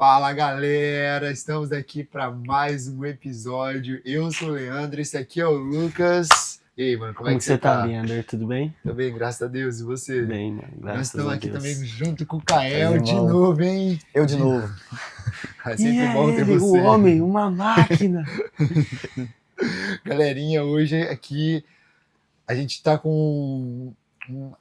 Fala galera, estamos aqui para mais um episódio. Eu sou o Leandro, esse aqui é o Lucas. E aí, mano, como é Como que que você você tá, tá? Leander? Tudo bem? Tô bem, graças a Deus. E você? Bem, mano, Nós graças estamos a aqui também Deus. junto com o Aí, Kael de irmão, novo, hein? eu de novo. É E sempre bom é ter ele, o você. homem, uma máquina. Galerinha, hoje aqui a gente tá com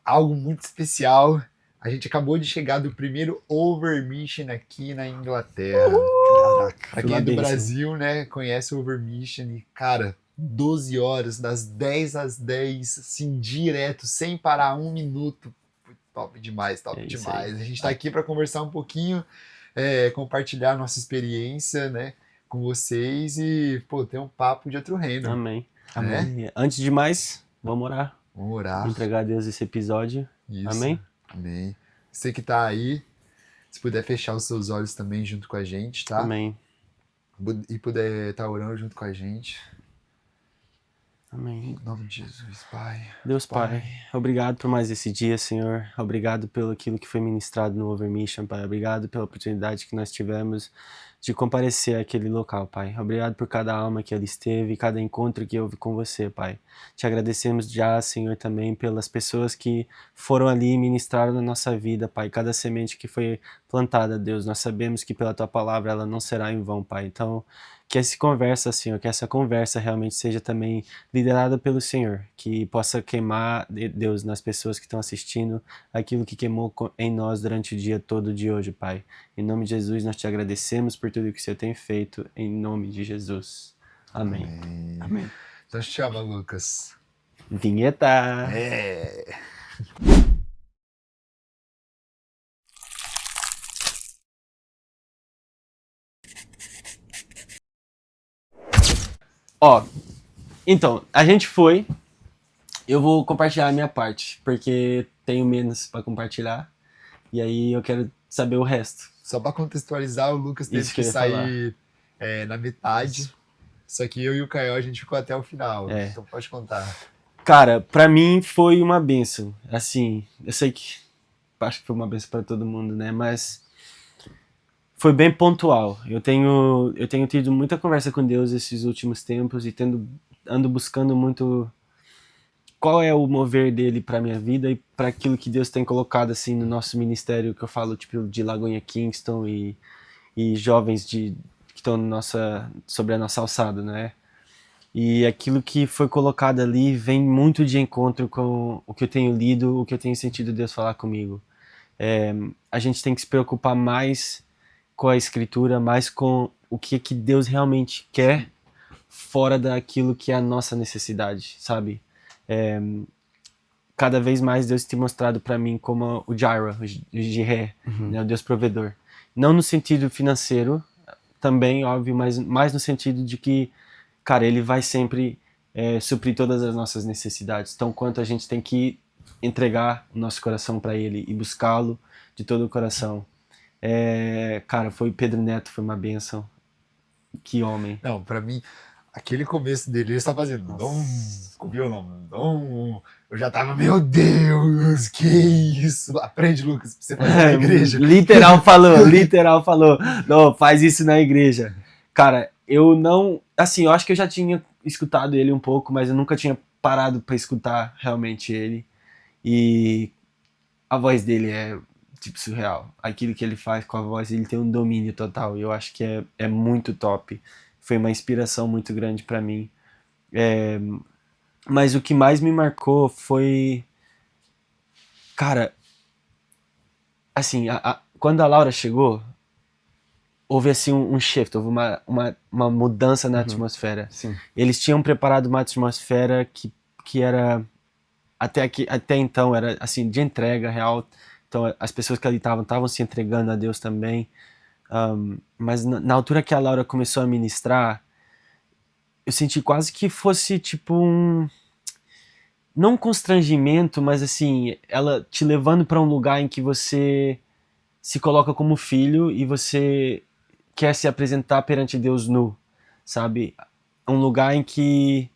algo muito especial. A gente acabou de chegar do primeiro Overmission aqui na Inglaterra. Caraca. Pra Foi quem uma é do bênção. Brasil, né, conhece o Overmission e, cara, 12 horas, das 10 às 10, assim, direto, sem parar um minuto. Top demais, top É isso aí. demais. A gente tá aqui para conversar um pouquinho, compartilhar nossa experiência, né, com vocês e, pô, ter um papo de outro reino, Amém. né? E antes de mais, vamos orar. Vamos orar. Entregar a Deus esse episódio. Isso. Amém? Amém. Você que tá aí, se puder fechar os seus olhos também junto com a gente, tá? Amém. E puder estar orando junto com a gente. Amém. Em nome de Jesus, Pai. Deus Pai, obrigado por mais esse dia, Senhor. Obrigado pelo aquilo que foi ministrado no Overmission, Pai. Obrigado pela oportunidade que nós tivemos de comparecer àquele local, Pai. Obrigado por cada alma que ali esteve, cada encontro que houve com você, Pai. Te agradecemos já, Senhor, também pelas pessoas que foram ali e ministraram na nossa vida, Pai. Cada semente que foi plantada, Deus, nós sabemos que pela Tua palavra ela não será em vão, Pai. Então, que essa conversa realmente seja também liderada pelo Senhor, que possa queimar, Deus, nas pessoas que estão assistindo, aquilo que queimou em nós durante o dia todo de hoje, Pai. Em nome de Jesus, nós te agradecemos por tudo que o Senhor tem feito, em nome de Jesus. Amém. Amém. Então chama, Lucas. Vinheta! É. Ó, então, a gente foi, eu vou compartilhar a minha parte, porque tenho menos para compartilhar, e aí eu quero saber o resto. Só pra contextualizar, o Lucas teve Isso que que eu ia sair na metade. Só que eu e o Caio, a gente ficou até o final. É. Então pode contar. Cara, pra mim foi uma benção. Assim, eu sei que acho que foi uma benção pra todo mundo, né? Mas foi bem pontual. Eu tenho tido muita conversa com Deus esses últimos tempos e ando buscando muito qual é o mover dele pra minha vida e pra aquilo que Deus tem colocado assim no nosso ministério, que eu falo tipo de Lagoinha Kingston e jovens que estão sobre a nossa alçada, né? E aquilo que foi colocado ali vem muito de encontro com o que eu tenho lido, o que eu tenho sentido Deus falar comigo. A gente tem que se preocupar mais com a escritura, mais com o que Deus realmente quer, fora daquilo que é a nossa necessidade, sabe? Cada vez mais Deus tem mostrado para mim como o Jireh, o Jireh, né, o Deus provedor. Não no sentido financeiro, também, óbvio, mas mais no sentido de que, cara, ele vai sempre suprir todas as nossas necessidades. Então, quanto a gente tem que entregar o nosso coração para ele e buscá-lo de todo o coração. Cara, foi Pedro Neto, foi uma bênção. Que homem. Não, pra mim, aquele começo dele, ele estava fazendo dom, com o violão, dom. Eu já tava, meu Deus, que isso? Aprende, Lucas, pra você fazer na igreja. Literal falou. Não, faz isso na igreja. Cara, eu não... Assim, eu acho que eu já tinha escutado ele um pouco, mas eu nunca tinha parado pra escutar realmente ele. E a voz dele é, tipo, surreal. Aquilo que ele faz com a voz, ele tem um domínio total. E eu acho que é muito top. Foi uma inspiração muito grande pra mim. Mas o que mais me marcou foi... Cara, assim, quando a Laura chegou, houve assim um shift, houve uma mudança na atmosfera. Sim. Eles tinham preparado uma atmosfera que era, até então, era assim, de entrega real. Então as pessoas que ali estavam se entregando a Deus também. Mas na altura que a Laura começou a ministrar, eu senti quase que fosse tipo não um constrangimento, mas assim, ela te levando para um lugar em que você se coloca como filho e você quer se apresentar perante Deus nu, sabe? Um lugar em que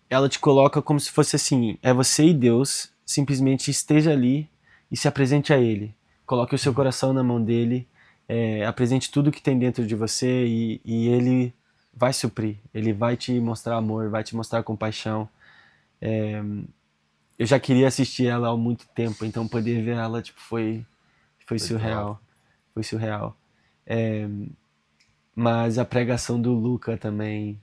ela te coloca como se fosse assim, é você e Deus, simplesmente esteja ali e se apresente a Ele. Coloque o seu coração na mão dele apresente tudo que tem dentro de você e ele vai suprir, ele vai te mostrar amor, vai te mostrar compaixão. Eu já queria assistir ela há muito tempo, então poder ver ela tipo, foi surreal. Foi surreal. Mas a pregação do Luca também,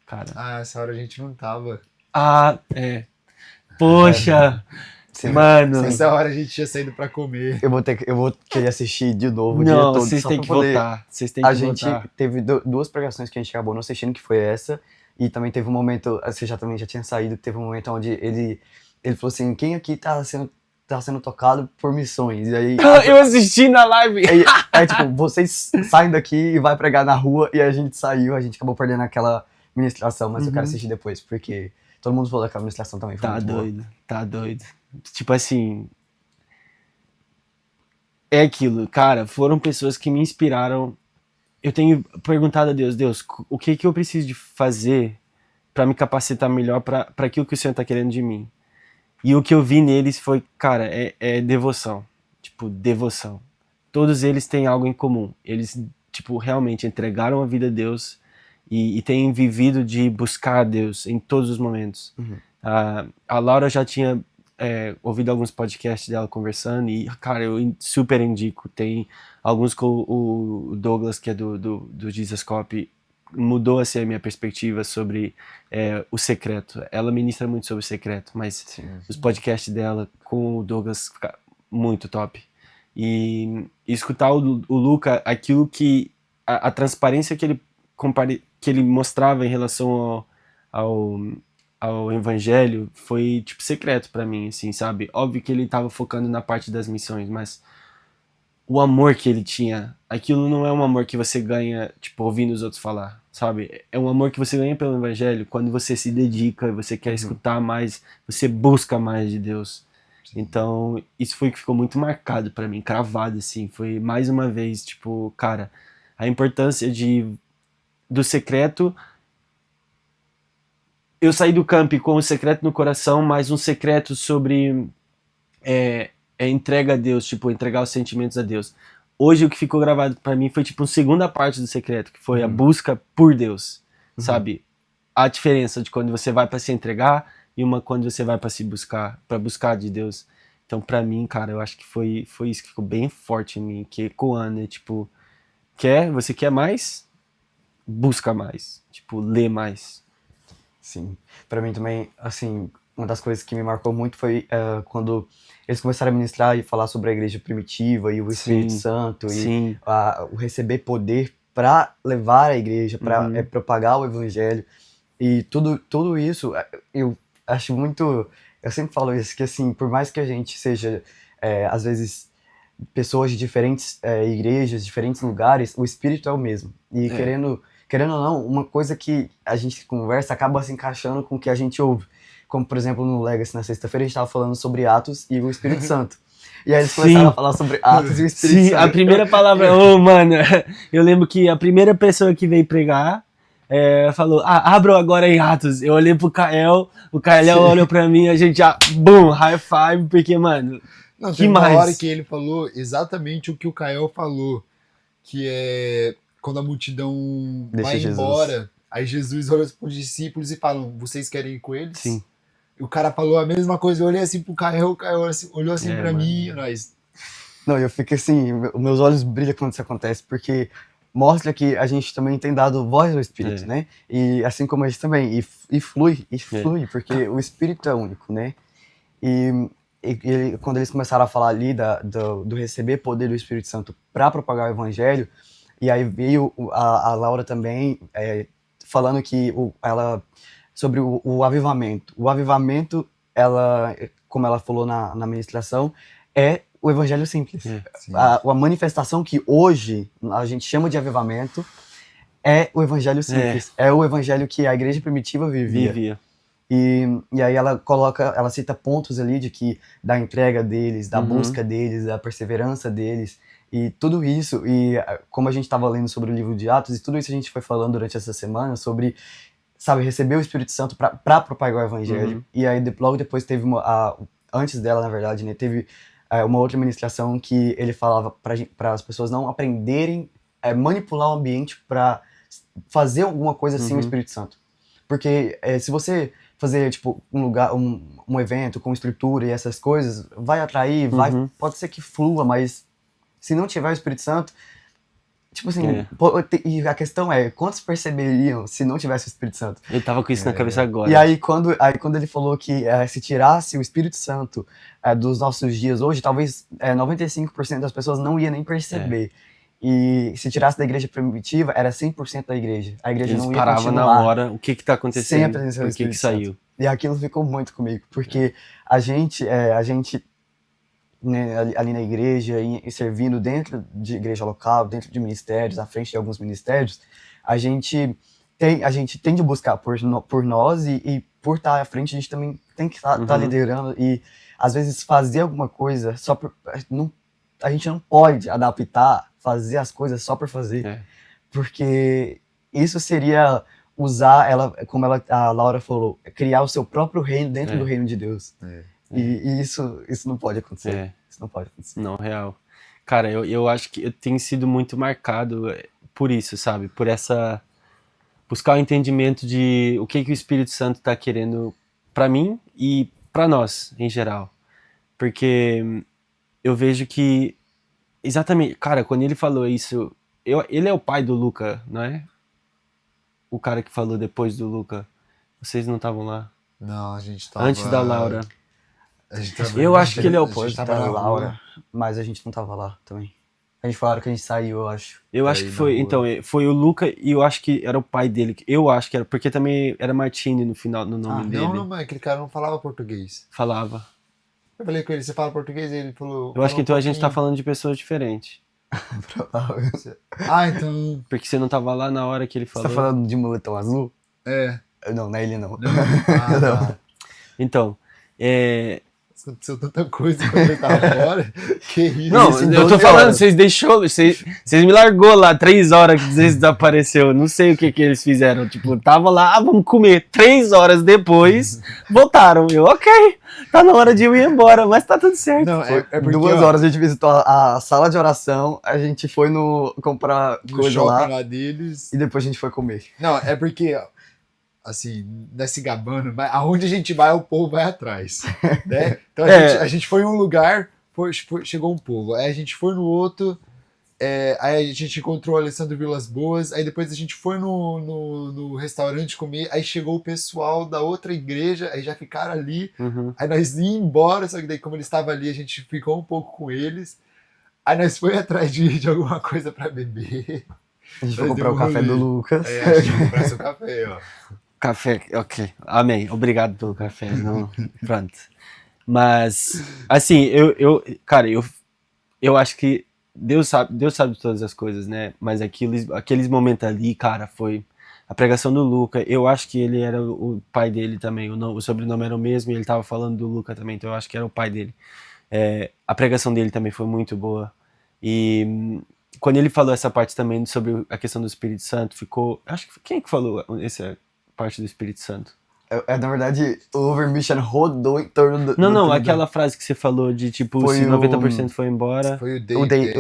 cara. Ah, essa hora a gente não tava. Poxa, Sim, mano. Essa hora a gente tinha saído pra comer. eu vou querer assistir de novo o dia Não, todo. vocês só têm pra que poder... votar. Vocês têm A que gente votar. teve duas pregações que a gente acabou não assistindo, que foi essa, e também teve um momento, você também já tinha saído, teve um momento onde ele falou assim, quem aqui tá sendo tocado por missões? E aí, Eu assisti na live. aí, tipo, vocês saem daqui e vai pregar na rua, e a gente saiu, a gente acabou perdendo aquela ministração, mas eu quero assistir depois, porque todo mundo falou daquela ministração também, foi Tá muito boa. doido, tá doido. Tipo assim, é aquilo, cara, foram pessoas que me inspiraram. Eu tenho perguntado a Deus, o que eu preciso de fazer pra me capacitar melhor pra aquilo que o Senhor tá querendo de mim? E o que eu vi neles foi, cara, é devoção. Tipo, devoção. Todos eles têm algo em comum. Eles, tipo, realmente entregaram a vida a Deus e têm vivido de buscar a Deus em todos os momentos. A Laura já tinha ouvido alguns podcasts dela conversando e, cara, eu super indico. Tem alguns com o Douglas, que é do Jesus Cop, mudou assim a minha perspectiva sobre o secreto. Ela ministra muito sobre o secreto, mas os podcasts dela com o Douglas fica muito top. E escutar o Luca, aquilo que a transparência que ele mostrava em relação ao evangelho foi tipo secreto pra mim, assim, sabe? Óbvio que ele tava focando na parte das missões, mas o amor que ele tinha, aquilo não é um amor que você ganha, tipo, ouvindo os outros falar, sabe? É um amor que você ganha pelo evangelho quando você se dedica, você quer escutar mais, você busca mais de Deus. Então, isso foi o que ficou muito marcado pra mim, cravado, assim. Foi mais uma vez, tipo, cara, a importância do secreto. Eu saí do camp com o secreto no coração, mas um secreto sobre entrega a Deus, tipo, entregar os sentimentos a Deus. Hoje o que ficou gravado pra mim foi tipo uma segunda parte do secreto, que foi a busca por Deus, sabe? A diferença de quando você vai pra se entregar e uma quando você vai pra se buscar, para buscar de Deus. Então pra mim, cara, eu acho que foi isso que ficou bem forte em mim, que ecoando, tipo, você quer mais? Busca mais, tipo, lê mais. Sim, pra mim também, assim, uma das coisas que me marcou muito foi quando eles começaram a ministrar e falar sobre a igreja primitiva e o Espírito Santo e o receber poder para levar a igreja, para propagar o evangelho e tudo isso, eu acho muito, eu sempre falo isso, que assim, por mais que a gente seja, às vezes, pessoas de diferentes igrejas, diferentes lugares, o Espírito é o mesmo. E querendo ou não, uma coisa que a gente conversa acaba se encaixando com o que a gente ouve. Como, por exemplo, no Legacy, na sexta-feira, a gente estava falando sobre Atos e o Espírito Santo. E aí eles começaram a falar sobre Atos e o Espírito Santo. Sim, a primeira palavra... mano, eu lembro que a primeira pessoa que veio pregar falou, abram agora em Atos. Eu olhei pro Kael, o Kael olhou pra mim, a gente já, boom, high five, porque, mano... Não, tem uma hora que ele falou exatamente o que o Kael falou, que é quando a multidão vai embora, aí Jesus olha para os discípulos e fala, vocês querem ir com eles? Sim. E o cara falou a mesma coisa, eu olhei assim pro Kael, o Kael olhou assim pra mim, e nós... Não, eu fico assim, meus olhos brilham quando isso acontece, porque mostra que a gente também tem dado voz ao Espírito, né? E assim como a gente também, e flui, porque o Espírito é único, né? E quando eles começaram a falar ali do receber poder do Espírito Santo para propagar o Evangelho, e aí veio a Laura também falando que sobre o avivamento. O avivamento, como ela falou na ministração, é o Evangelho simples. A manifestação que hoje a gente chama de avivamento é o Evangelho simples. É o Evangelho que a igreja primitiva vivia. E aí ela cita pontos ali da entrega deles, da busca deles, da perseverança deles, e tudo isso, e como a gente estava lendo sobre o livro de Atos, e tudo isso a gente foi falando durante essa semana sobre, sabe, receber o Espírito Santo para propagar o Evangelho. E aí logo depois teve antes dela, na verdade, né, teve uma outra ministração que ele falava para as pessoas não aprenderem manipular o ambiente para fazer alguma coisa sem o Espírito Santo. Porque se você fazer tipo um evento com estrutura e essas coisas, vai atrair, pode ser que flua, mas se não tiver o Espírito Santo, tipo assim, e a questão é, quantos perceberiam se não tivesse o Espírito Santo? Eu tava com isso na cabeça agora. E aí quando ele falou que se tirasse o Espírito Santo dos nossos dias hoje, talvez 95% das pessoas não ia nem perceber. E se tirasse da igreja primitiva, era 100% da igreja. A igreja Eles não ia paravam continuar. na hora, o que tá acontecendo, Sem a presença do por que Espírito saiu. Santo. E aquilo ficou muito comigo, porque a gente né, ali na igreja e servindo dentro de igreja local, dentro de ministérios, à frente de alguns ministérios, a gente tem de buscar por nós e por estar à frente, a gente também tem que estar liderando e às vezes fazer alguma coisa só por... a gente não pode adaptar, fazer as coisas só por fazer, porque isso seria usar ela, como a Laura falou, criar o seu próprio reino dentro do reino de Deus. E isso não pode acontecer. Isso não pode acontecer. Não, real. Cara, eu acho que eu tenho sido muito marcado por isso, sabe? Por essa... buscar o entendimento de o que o Espírito Santo tá querendo pra mim e pra nós, em geral. Porque eu vejo que... Exatamente, cara, quando ele falou isso... ele é o pai do Luca, não é? O cara que falou depois do Luca. Vocês não estavam lá? Não, a gente tava... Antes da Laura. Eu acho que ele é o pai da Laura, mas a gente não tava lá também. A gente falaram que a gente saiu, eu acho. Eu acho que foi, então, foi o Luca e eu acho que era o pai dele. Eu acho que era, porque também era Martini no final, no nome dele. Não, mas aquele cara não falava português. Falava. Eu falei com ele, você fala português? E ele falou... Eu acho que então a gente tá falando de pessoas diferentes. Então... Porque você não tava lá na hora que ele falou. Você tá falando de moletom azul? É. Não é ele não. Não. Então, aconteceu tanta coisa quando ele tava fora. Que isso. Não, eu tô falando, vocês me largou lá 3 horas que vocês desapareceu. Não sei o que eles fizeram. Tipo, tava lá, vamos comer. 3 horas depois, voltaram. Eu, ok, tá na hora de eu ir embora, mas tá tudo certo. Não, porque, 2 horas a gente visitou a sala de oração, a gente foi comprar coisa lá deles. E depois a gente foi comer. Não, é porque... assim, não é se gabando, mas aonde a gente vai, o povo vai atrás, né? Então a gente foi em um lugar, chegou um povo, aí a gente foi no outro, aí a gente encontrou o Alessandro Vilas Boas, aí depois a gente foi no restaurante comer, aí chegou o pessoal da outra igreja, aí já ficaram ali, aí nós íamos embora, só que daí como eles estavam ali, a gente ficou um pouco com eles, aí nós foi atrás de alguma coisa pra beber. A gente foi comprar o café do Lucas. A gente foi comprar seu café, ó. Café, ok. Amém. Obrigado pelo café. Não, pronto. Mas, assim, cara, eu acho que Deus sabe de todas as coisas, né? Mas aqueles momentos ali, cara, foi a pregação do Luca. Eu acho que ele era o pai dele também. O sobrenome era o mesmo e ele tava falando do Luca também, então eu acho que era o pai dele. A pregação dele também foi muito boa. E quando ele falou essa parte também sobre a questão do Espírito Santo, ficou... Acho que quem é que falou essa parte do Espírito Santo? Na verdade, o Overmission rodou em torno do... Não, aquela frase que você falou de tipo, se 90% foi embora... Foi o David.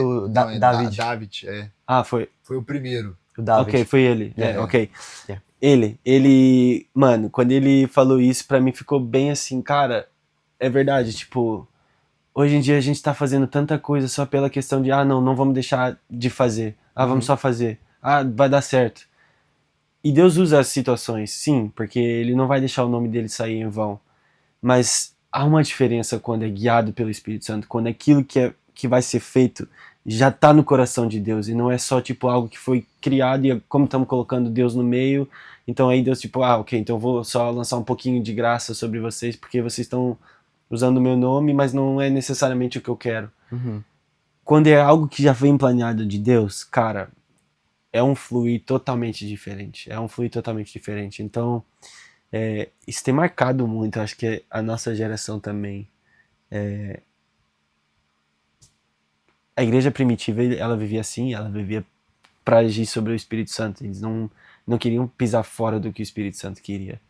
David, Ah, foi... Foi o primeiro. O David. Ok, foi ele. Ok. Yeah. Ele... Mano, quando ele falou isso, pra mim ficou bem assim, cara, é verdade, tipo... Hoje em dia a gente tá fazendo tanta coisa só pela questão de, não vamos deixar de fazer. Vamos só fazer. Vai dar certo. E Deus usa as situações, sim, porque ele não vai deixar o nome dele sair em vão. Mas há uma diferença quando é guiado pelo Espírito Santo, quando aquilo que vai ser feito já tá no coração de Deus, e não é só tipo algo que foi criado e como estamos colocando Deus no meio, então aí Deus tipo, ok, então eu vou só lançar um pouquinho de graça sobre vocês, porque vocês estão usando o meu nome, mas não é necessariamente o que eu quero. Quando é algo que já vem planeado de Deus, cara... é um fluir totalmente diferente. Então, isso tem marcado muito, acho que a nossa geração também. A igreja primitiva, ela vivia assim, ela vivia para agir sobre o Espírito Santo. Eles não queriam pisar fora do que o Espírito Santo queria.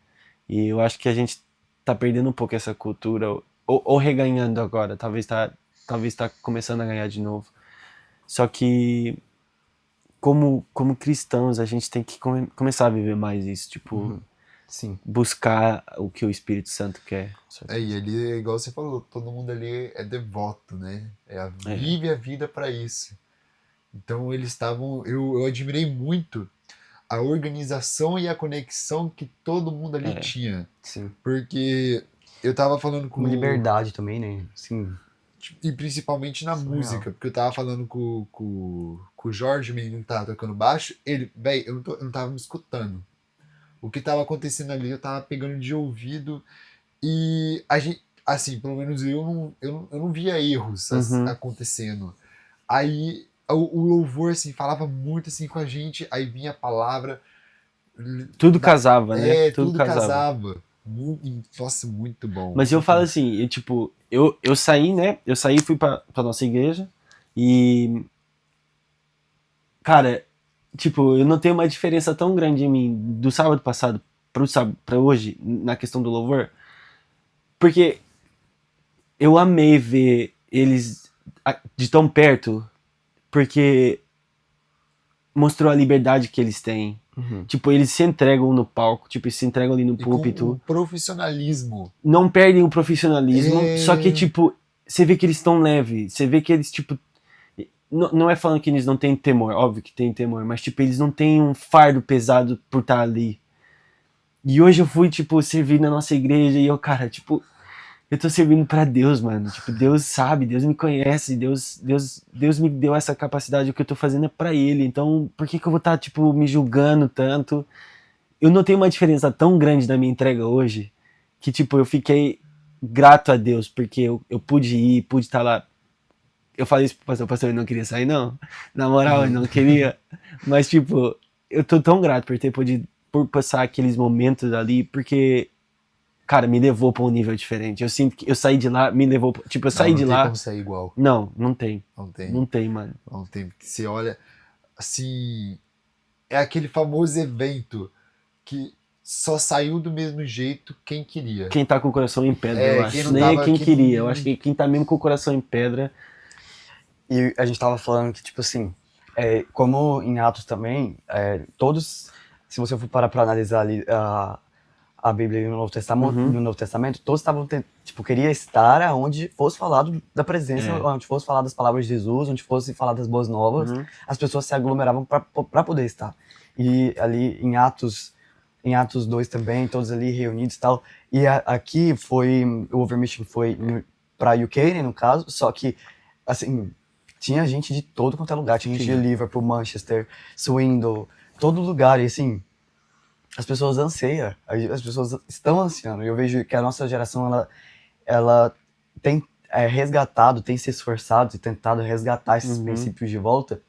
E eu acho que a gente tá perdendo um pouco essa cultura, ou reganhando agora, talvez tá talvez tá começando a ganhar de novo. Só que como cristãos, a gente tem que começar a viver mais isso, tipo, Sim. buscar o que o Espírito Santo quer. E ali, igual você falou, todo mundo ali é devoto, né? Vive a vida para isso. Então eles estavam, eu admirei muito a organização e a conexão que todo mundo ali tinha. Sim. Porque eu tava falando com... Uma liberdade também, né? Sim. E principalmente na Surreal. música, porque eu tava falando com o Jorge, o menino que tava tocando baixo, ele, velho, eu não tava me escutando. O que tava acontecendo ali, eu tava pegando de ouvido e a gente, assim, pelo menos eu não via erros acontecendo. Aí o louvor, assim, falava muito assim com a gente, aí vinha a palavra. Tudo casava, né? Tudo casava. Nossa, muito bom. Mas eu falo assim, eu saí, né? Eu saí e fui pra nossa igreja e... Cara, tipo, eu não tenho uma diferença tão grande em mim do sábado passado pro sábado pra hoje, na questão do louvor, porque eu amei ver eles de tão perto, porque mostrou a liberdade que eles têm. Tipo, eles se entregam no palco, tipo, eles se entregam ali no púlpito. Com o profissionalismo. Não perdem o profissionalismo, só que, tipo, você vê que eles estão leves, você vê que eles, tipo... Não é falando que eles não têm temor, óbvio que tem temor, mas, tipo, eles não têm um fardo pesado por estar ali. E hoje eu fui, tipo, servir na nossa igreja e eu, cara, tipo... Eu tô servindo pra Deus, mano. Tipo, Deus sabe, Deus me conhece, Deus me deu essa capacidade, o que eu tô fazendo é pra Ele. Então, por que eu vou estar, tipo, me julgando tanto? Eu notei uma diferença tão grande na minha entrega hoje, que, tipo, eu fiquei grato a Deus, porque eu pude ir, pude estar lá. Eu falei isso pro pastor, eu não queria sair, não. Na moral, eu não queria. Mas, tipo, eu tô tão grato por ter podido, por passar aqueles momentos ali, porque... Cara, me levou pra um nível diferente. Eu sinto que eu saí de lá, me levou... Tipo, eu saí de lá... Não tem como sair igual. Não tem. Não tem. Não tem, mano. Não tem. Porque você olha, assim... É aquele famoso evento que só saiu do mesmo jeito quem queria. Quem tá com o coração em pedra, eu acho. Nem é quem queria. Eu acho que quem tá mesmo com o coração em pedra... E a gente tava falando que, tipo assim... como em Atos também, todos... Se você for parar pra analisar ali... a Bíblia no Novo Testamento, todos estavam, tipo, queria estar onde fosse falado da presença, onde fosse falado das palavras de Jesus, onde fosse falado das boas novas, as pessoas se aglomeravam para poder estar. E ali em Atos 2 também, todos ali reunidos e tal. E aqui o Overmission foi para UK, né, no caso, só que, assim, tinha gente de todo quanto é lugar, tinha gente de Liverpool, Manchester, Swindon, todo lugar, e assim... As pessoas anseiam, as pessoas estão ansiando. E eu vejo que a nossa geração, ela tem resgatado, tem se esforçado e tentado resgatar esses princípios de volta.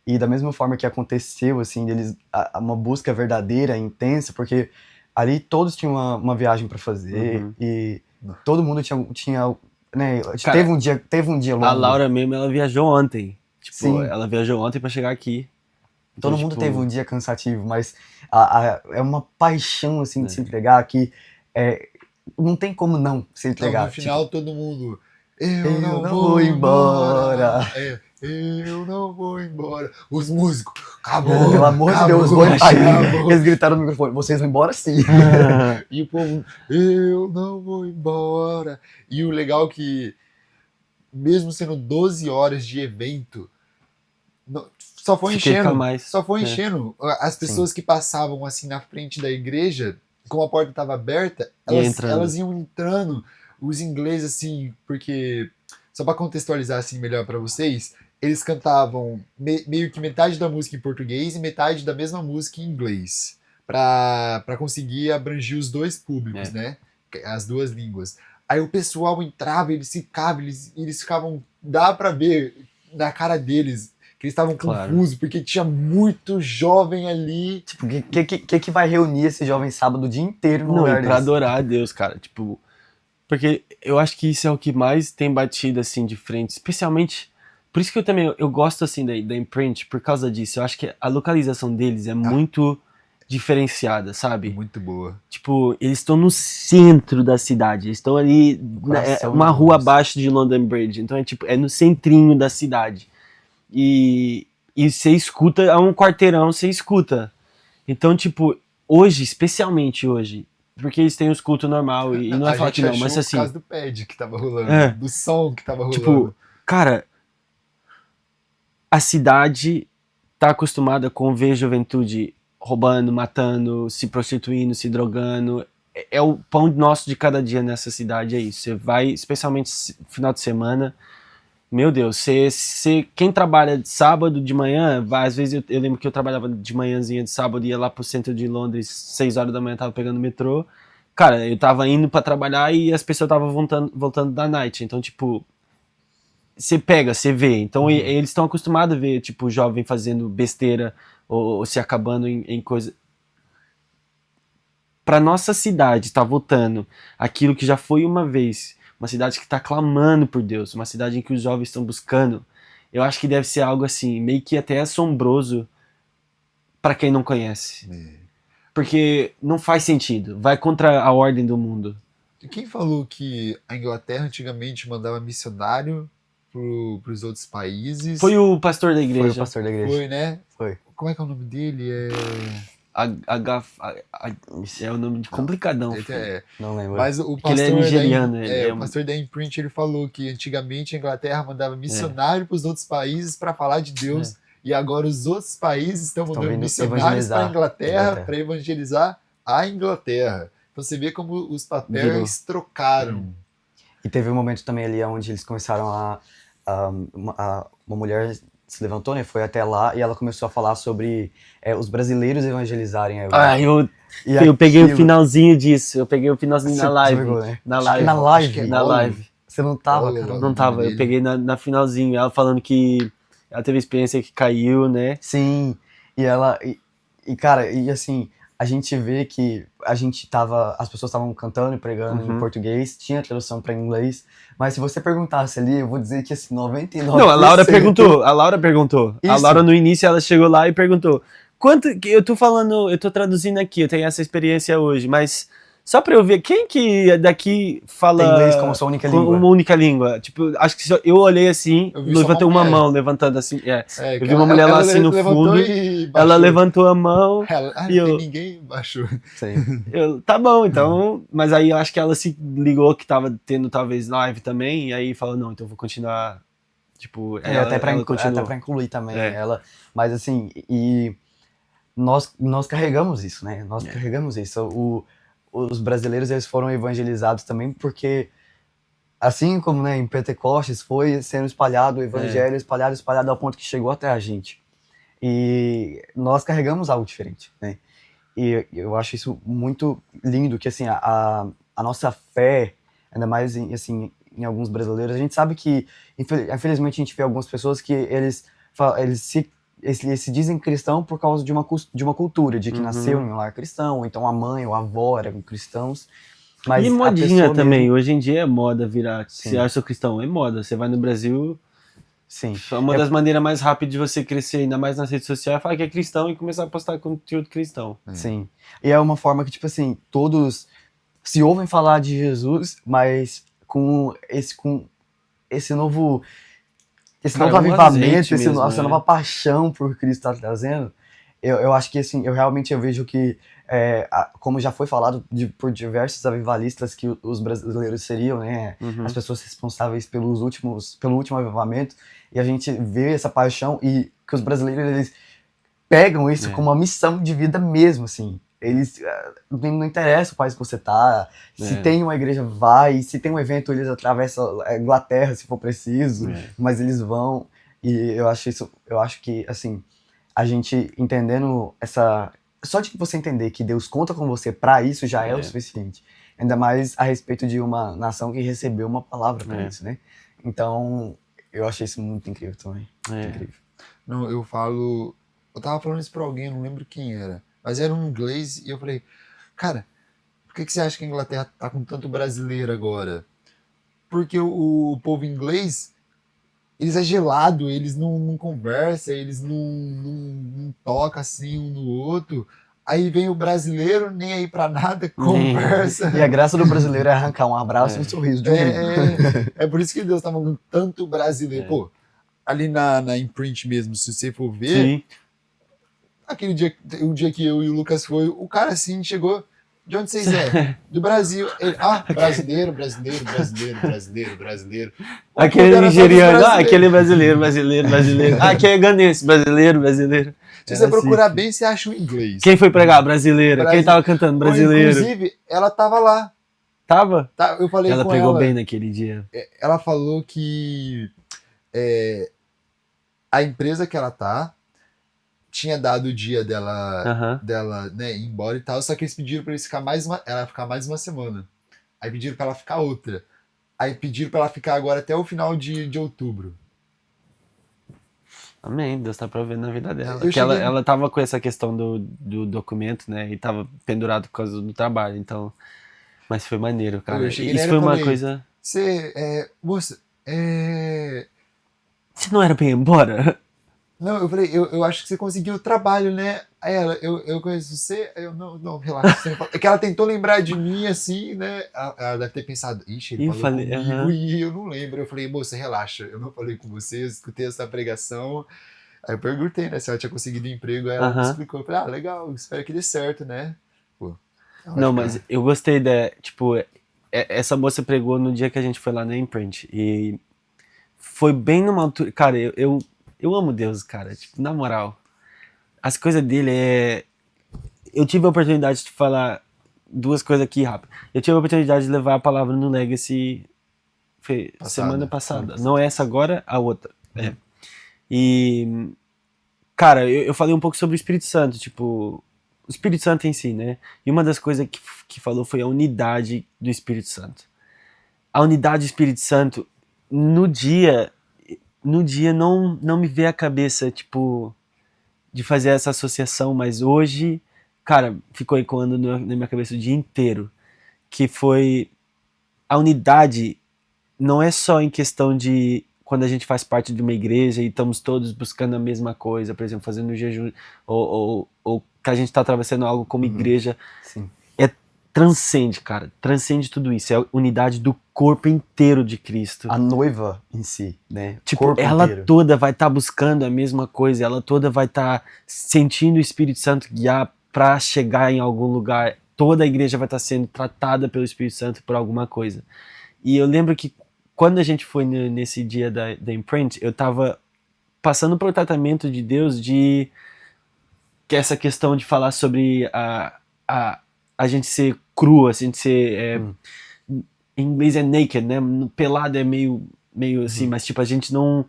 E da mesma forma que aconteceu, assim, deles, uma busca verdadeira, intensa, porque ali todos tinham uma viagem para fazer e todo mundo tinha né, cara, teve um dia longo. A Laura mesmo, ela viajou ontem. Tipo, sim. Ela viajou ontem para chegar aqui. Todo mundo teve um dia cansativo, mas é uma paixão, assim, de se entregar que não tem como não se entregar. Então, no final, todo mundo... Eu não vou embora. Eu não vou embora. Os músicos, acabou. Pelo amor de Deus, vou embora. Eles gritaram no microfone, vocês vão embora sim. E o povo, eu não vou embora. E o legal é que, mesmo sendo 12 horas de evento, só foi enchendo. Só foi enchendo. As pessoas que passavam assim na frente da igreja, como a porta estava aberta, elas iam entrando. Os ingleses, assim, porque... Só para contextualizar assim melhor para vocês, eles cantavam meio que metade da música em português e metade da mesma música em inglês. Para conseguir abranger os dois públicos, né? As duas línguas. Aí o pessoal entrava, eles ficavam... Dá para ver na cara deles... que eles estavam confusos, porque tinha muito jovem ali. Tipo, que vai reunir esse jovem sábado o dia inteiro no lugar pra adorar a Deus, cara. Tipo, porque eu acho que isso é o que mais tem batido, assim, de frente. Especialmente, por isso que eu gosto, assim, da Imprint, por causa disso. Eu acho que a localização deles é muito diferenciada, sabe? Muito boa. Tipo, eles estão no centro da cidade, eles estão ali, uma rua abaixo de London Bridge, então é tipo, é no centrinho da cidade. E você escuta, a um quarteirão você escuta. Então, tipo, hoje, especialmente hoje, porque eles têm os cultos normal, e não é falar que não, mas assim... por causa do pad que tava rolando, do som que tava rolando. Tipo, cara, a cidade tá acostumada com ver juventude roubando, matando, se prostituindo, se drogando. É o pão nosso de cada dia nessa cidade, é isso. Você vai, especialmente final de semana, meu Deus, quem trabalha de sábado de manhã, às vezes eu lembro que eu trabalhava de manhãzinha de sábado, ia lá pro centro de Londres, 6 horas da manhã, tava pegando metrô. Cara, eu tava indo pra trabalhar e as pessoas estavam voltando da night, então tipo, você pega, você vê. Então eles estão acostumados a ver, tipo, jovem fazendo besteira ou se acabando em coisa. Pra nossa cidade tá voltando aquilo que já foi uma vez, uma cidade que tá clamando por Deus, uma cidade em que os jovens estão buscando, eu acho que deve ser algo assim, meio que até assombroso pra quem não conhece. Porque não faz sentido, vai contra a ordem do mundo. E quem falou que a Inglaterra antigamente mandava missionário pros outros países? Foi o pastor da igreja. Foi o pastor da igreja. Foi, né? Foi. Como é que é o nome dele? É o nome de complicadão. Não lembro. Mas o pastor, ele é nigeriano. O pastor da Imprint, ele falou que antigamente a Inglaterra mandava missionário para os outros países para falar de Deus. E agora os outros países estão mandando missionários para a Inglaterra para evangelizar a Inglaterra. Então você vê como os papéis trocaram. E teve um momento também ali onde eles começaram uma mulher se levantou, né? Foi até lá e ela começou a falar sobre os brasileiros evangelizarem a Europa. Eu peguei o finalzinho disso. Eu peguei o finalzinho na live. Pegou, né? Na live. Na live. Você não tava, cara? Não tava. Eu peguei na finalzinho. Ela falando que ela teve experiência que caiu, né? Sim. E ela... cara, e assim... A gente vê que as pessoas estavam cantando e pregando em português, tinha tradução para inglês, mas se você perguntasse ali, eu vou dizer que assim, 99%... Não, a Laura perguntou. Isso. A Laura no início, ela chegou lá e perguntou, eu tô traduzindo aqui, eu tenho essa experiência hoje, mas só pra eu ver, quem que daqui fala... Tem inglês como sua única língua? Uma única língua. Tipo, acho que eu olhei assim, levantei uma mão, levantando assim, eu vi uma mulher lá assim no fundo, ela levantou a mão e ninguém baixou. Tá bom, então... Mas aí eu acho que ela se ligou que tava tendo talvez live também, e aí falou, não, então eu vou continuar, tipo... até pra incluir também ela, mas assim, e nós carregamos isso, né? Nós carregamos isso, os brasileiros, eles foram evangelizados também porque, assim como, né, em Pentecostes, foi sendo espalhado o evangelho, espalhado ao ponto que chegou até a gente. E nós carregamos algo diferente, né? E eu acho isso muito lindo, que assim, a nossa fé, ainda mais em alguns brasileiros, a gente sabe que, infelizmente, a gente vê algumas pessoas que eles se dizem cristão por causa de uma cultura, de que nasceu em um lar cristão, ou então a mãe ou a avó eram cristãos. Mas e modinha também, mesmo... hoje em dia é moda virar, se eu sou cristão, é moda, você vai no Brasil, uma das maneiras mais rápidas de você crescer, ainda mais nas redes sociais, é falar que é cristão e começar a postar conteúdo cristão. Sim, e é uma forma que, tipo assim, todos se ouvem falar de Jesus, mas com esse novo... Esse novo avivamento, essa nova paixão por Cristo está trazendo, eu acho que assim, eu vejo que, como já foi falado por diversos avivalistas, que os brasileiros seriam, né, as pessoas responsáveis pelo último avivamento, e a gente vê essa paixão e que os brasileiros, eles pegam isso como uma missão de vida mesmo, assim. Eles, não interessa o país que você tá, se tem uma igreja, vai, se tem um evento, eles atravessam a Inglaterra, se for preciso, mas eles vão, e eu acho que, assim, a gente entendendo só de você entender que Deus conta com você pra isso já é o suficiente, ainda mais a respeito de uma nação que recebeu uma palavra pra isso, né? Então, eu achei isso muito incrível também, muito incrível. Não, eu tava falando isso pra alguém, eu não lembro quem era, mas era um inglês, e eu falei, cara, por que você acha que a Inglaterra tá com tanto brasileiro agora? Porque o povo inglês, eles é gelado, eles não conversam, eles não tocam assim um no outro. Aí vem o brasileiro, nem aí pra nada, conversa. E a graça do brasileiro é arrancar um abraço e um sorriso de um gringo. É por isso que Deus tá mandando tanto brasileiro. Pô, ali na Imprint mesmo, se você for ver, Sim. aquele dia, o dia que eu e o Lucas foi, o cara assim chegou, de onde vocês é? Do Brasil. Ele, brasileiro. Aquele nigeriano, aquele brasileiro. Aquele ganense, brasileiro. Se você procurar bem, você acha o inglês. Quem foi pregar? Brasileiro. Quem tava cantando? Brasileiro. Inclusive, ela tava lá. Tava? Eu falei ela com pregou ela. Bem naquele dia. Ela falou que a empresa que ela tá tinha dado o dia dela, né, ir embora e tal, só que eles pediram pra ela ficar mais uma semana. Aí pediram pra ela ficar outra. Aí pediram pra ela ficar agora até o final de outubro. Amém, Deus tá provendo na vida dela. Ela tava com essa questão do documento, né, e tava pendurado por causa do trabalho, então... Mas foi maneiro, cara. Isso foi uma coisa... Moça, Você não era pra ir embora? Não, eu falei, eu acho que você conseguiu o trabalho, né? Aí ela, eu conheço você? Eu, não, relaxa. É que ela tentou lembrar de mim, assim, né? Ela deve ter pensado, ixi, ele falou comigo e eu não lembro. Eu falei, moça, relaxa, eu não falei com você, eu escutei essa pregação. Aí eu perguntei, né, se ela tinha conseguido emprego, aí ela me explicou. Eu falei, legal, espero que dê certo, né? Pô, não, mas eu gostei essa moça pregou no dia que a gente foi lá na Imprint, e foi bem numa altura, cara, eu amo Deus, cara, tipo, na moral, as coisas dele eu tive a oportunidade de falar duas coisas aqui rápido. Eu tive a oportunidade de levar a palavra no Legacy semana passada, não essa agora, a outra, e, cara, eu falei um pouco sobre o Espírito Santo, tipo, o Espírito Santo em si, né, e uma das coisas que falou foi a unidade do Espírito Santo. A unidade do Espírito Santo, no dia não me veio a cabeça, tipo, de fazer essa associação, mas hoje, cara, ficou ecoando na minha cabeça o dia inteiro, que foi a unidade não é só em questão de quando a gente faz parte de uma igreja e estamos todos buscando a mesma coisa, por exemplo, fazendo jejum, ou que a gente está atravessando algo como igreja. Sim. Transcende, cara. Transcende tudo isso. É a unidade do corpo inteiro de Cristo. A noiva em si, né? Tipo, corpo ela inteiro. toda vai estar buscando a mesma coisa. Ela toda vai estar sentindo o Espírito Santo guiar para chegar em algum lugar. Toda a igreja vai estar sendo tratada pelo Espírito Santo por alguma coisa. E eu lembro que quando a gente foi nesse dia da Imprint, eu tava passando por um tratamento de Deus que é essa questão de falar sobre a gente ser crua, a gente ser... Em inglês é naked, né? Pelado é meio assim, mas tipo, a gente não...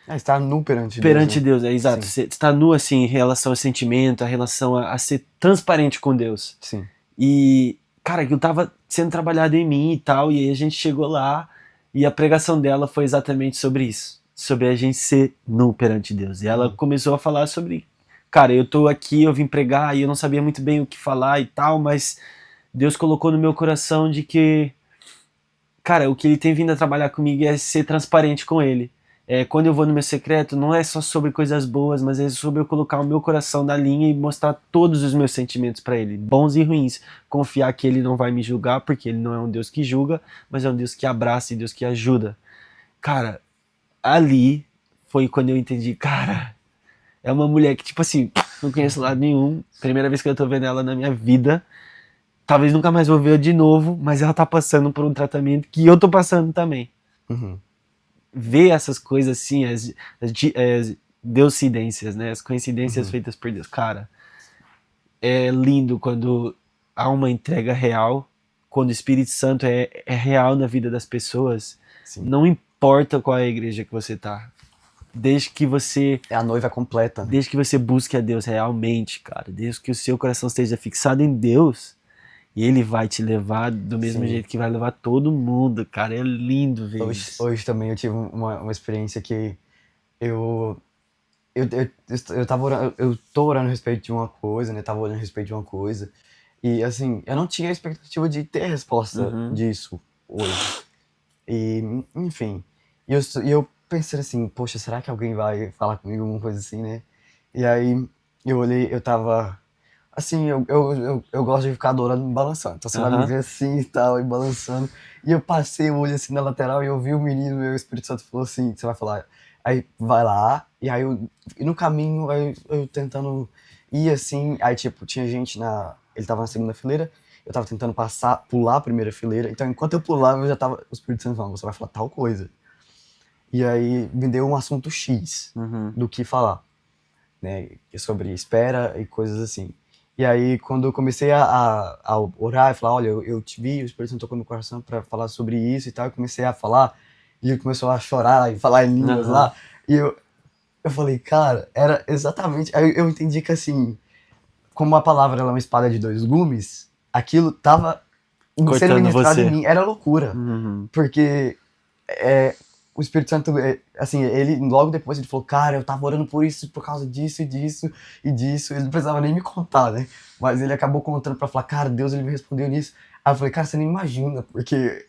Está nu perante Deus. Perante Deus, exato. Você está nu, assim, em relação ao sentimento, a relação a ser transparente com Deus. Sim. E, cara, aquilo tava sendo trabalhado em mim e tal, e aí a gente chegou lá, e a pregação dela foi exatamente sobre isso. Sobre a gente ser nu perante Deus. E ela começou a falar sobre... Cara, eu tô aqui, eu vim pregar, e eu não sabia muito bem o que falar e tal, mas Deus colocou no meu coração de que... Cara, o que ele tem vindo a trabalhar comigo é ser transparente com ele. Quando eu vou no meu secreto, não é só sobre coisas boas, mas é sobre eu colocar o meu coração na linha e mostrar todos os meus sentimentos para ele, bons e ruins. Confiar que ele não vai me julgar, porque ele não é um Deus que julga, mas é um Deus que abraça e Deus que ajuda. Cara, ali foi quando eu entendi, cara, é uma mulher que, tipo assim, não conheço lado nenhum, primeira vez que eu tô vendo ela na minha vida. Talvez nunca mais vou ver de novo, mas ela tá passando por um tratamento que eu tô passando também. Ver essas coisas assim, as deucidências, né? As coincidências feitas por Deus. Cara, é lindo quando há uma entrega real, quando o Espírito Santo é real na vida das pessoas. Sim. Não importa qual é a igreja que você tá. Desde que você... É a noiva completa. Desde que você busque a Deus realmente, cara. Desde que o seu coração esteja fixado em Deus... E ele vai te levar do mesmo jeito que vai levar todo mundo, cara. É lindo ver isso. Hoje também eu tive uma experiência que eu tava orando, eu tô orando a respeito de uma coisa, né? Tava orando a respeito de uma coisa. E assim, eu não tinha a expectativa de ter a resposta disso hoje. E, enfim. E eu pensei assim, poxa, será que alguém vai falar comigo, alguma coisa assim, né? E aí eu olhei, eu tava Assim, eu gosto de ficar adorando e balançando. Então você vai me ver assim e tal, e balançando. E eu passei o olho assim na lateral e eu vi o menino e o Espírito Santo falou assim, você vai falar. Aí vai lá, e aí e no caminho eu tentando ir assim, aí tipo, tinha gente ele tava na segunda fileira, eu tava tentando pular a primeira fileira, então enquanto eu pulava eu já tava, o Espírito Santo falando, você vai falar tal coisa. E aí me deu um assunto X do que falar, né, sobre espera e coisas assim. E aí, quando eu comecei a orar e falar, olha, eu te vi, o Espírito Santo tocou no meu coração para falar sobre isso e tal, eu comecei a falar, e ele começou a chorar e falar em línguas lá, e eu falei, cara, era exatamente... Aí eu entendi que, assim, como a palavra ela é uma espada de dois gumes, aquilo tava sendo Cortando ministrado você. em mim, era loucura. Porque o Espírito Santo, assim, ele logo depois ele falou, cara, eu tava orando por isso, por causa disso e disso e disso. Ele não precisava nem me contar, né? Mas ele acabou contando pra falar, cara, Deus, ele me respondeu nisso. Aí eu falei, cara, você nem imagina, porque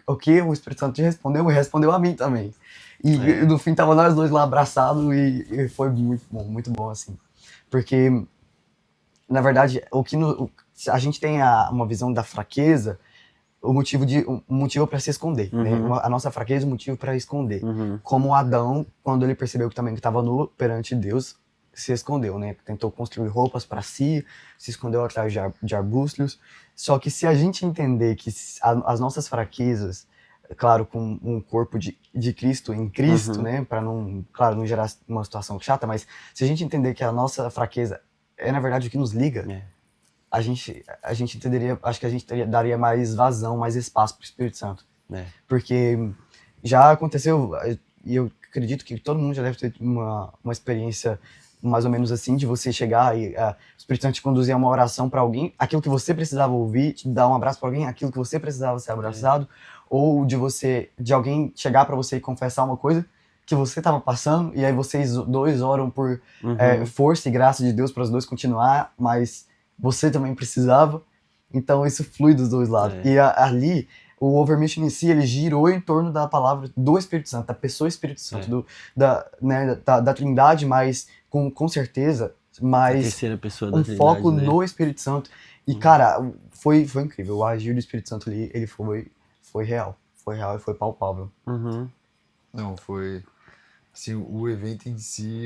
o que o Espírito Santo te respondeu, me respondeu a mim também. E no fim tava nós dois lá abraçados e foi muito bom, assim. Porque, na verdade, a gente tem uma visão da fraqueza, um motivo para se esconder, né? A nossa fraqueza é um motivo para esconder. Como Adão, quando ele percebeu que também estava nu perante Deus, se escondeu, né? Tentou construir roupas para si, se escondeu atrás de arbustos. Só que se a gente entender que as nossas fraquezas, claro, com um corpo de Cristo em Cristo, né? Para não, claro, não gerar uma situação chata, mas se a gente entender que a nossa fraqueza é, na verdade, o que nos liga, a gente entenderia, acho que a gente daria mais vazão, mais espaço para o Espírito Santo. Porque já aconteceu, e eu acredito que todo mundo já deve ter uma experiência mais ou menos assim, de você chegar e o Espírito Santo te conduzir a uma oração para alguém, aquilo que você precisava ouvir, te dar um abraço para alguém, aquilo que você precisava ser abraçado, ou de alguém chegar para você e confessar uma coisa que você estava passando, e aí vocês dois oram por força e graça de Deus para os dois continuar, mas você também precisava, então isso flui dos dois lados. E ali, o Overmission em si, ele girou em torno da palavra do Espírito Santo, da pessoa Espírito Santo, da Trindade, mas com certeza, mas terceira pessoa da um Trindade, foco né? no Espírito Santo. E, cara, foi incrível. O agir do Espírito Santo ali, ele foi real. Foi real e foi palpável. Não, foi... Assim, o evento em si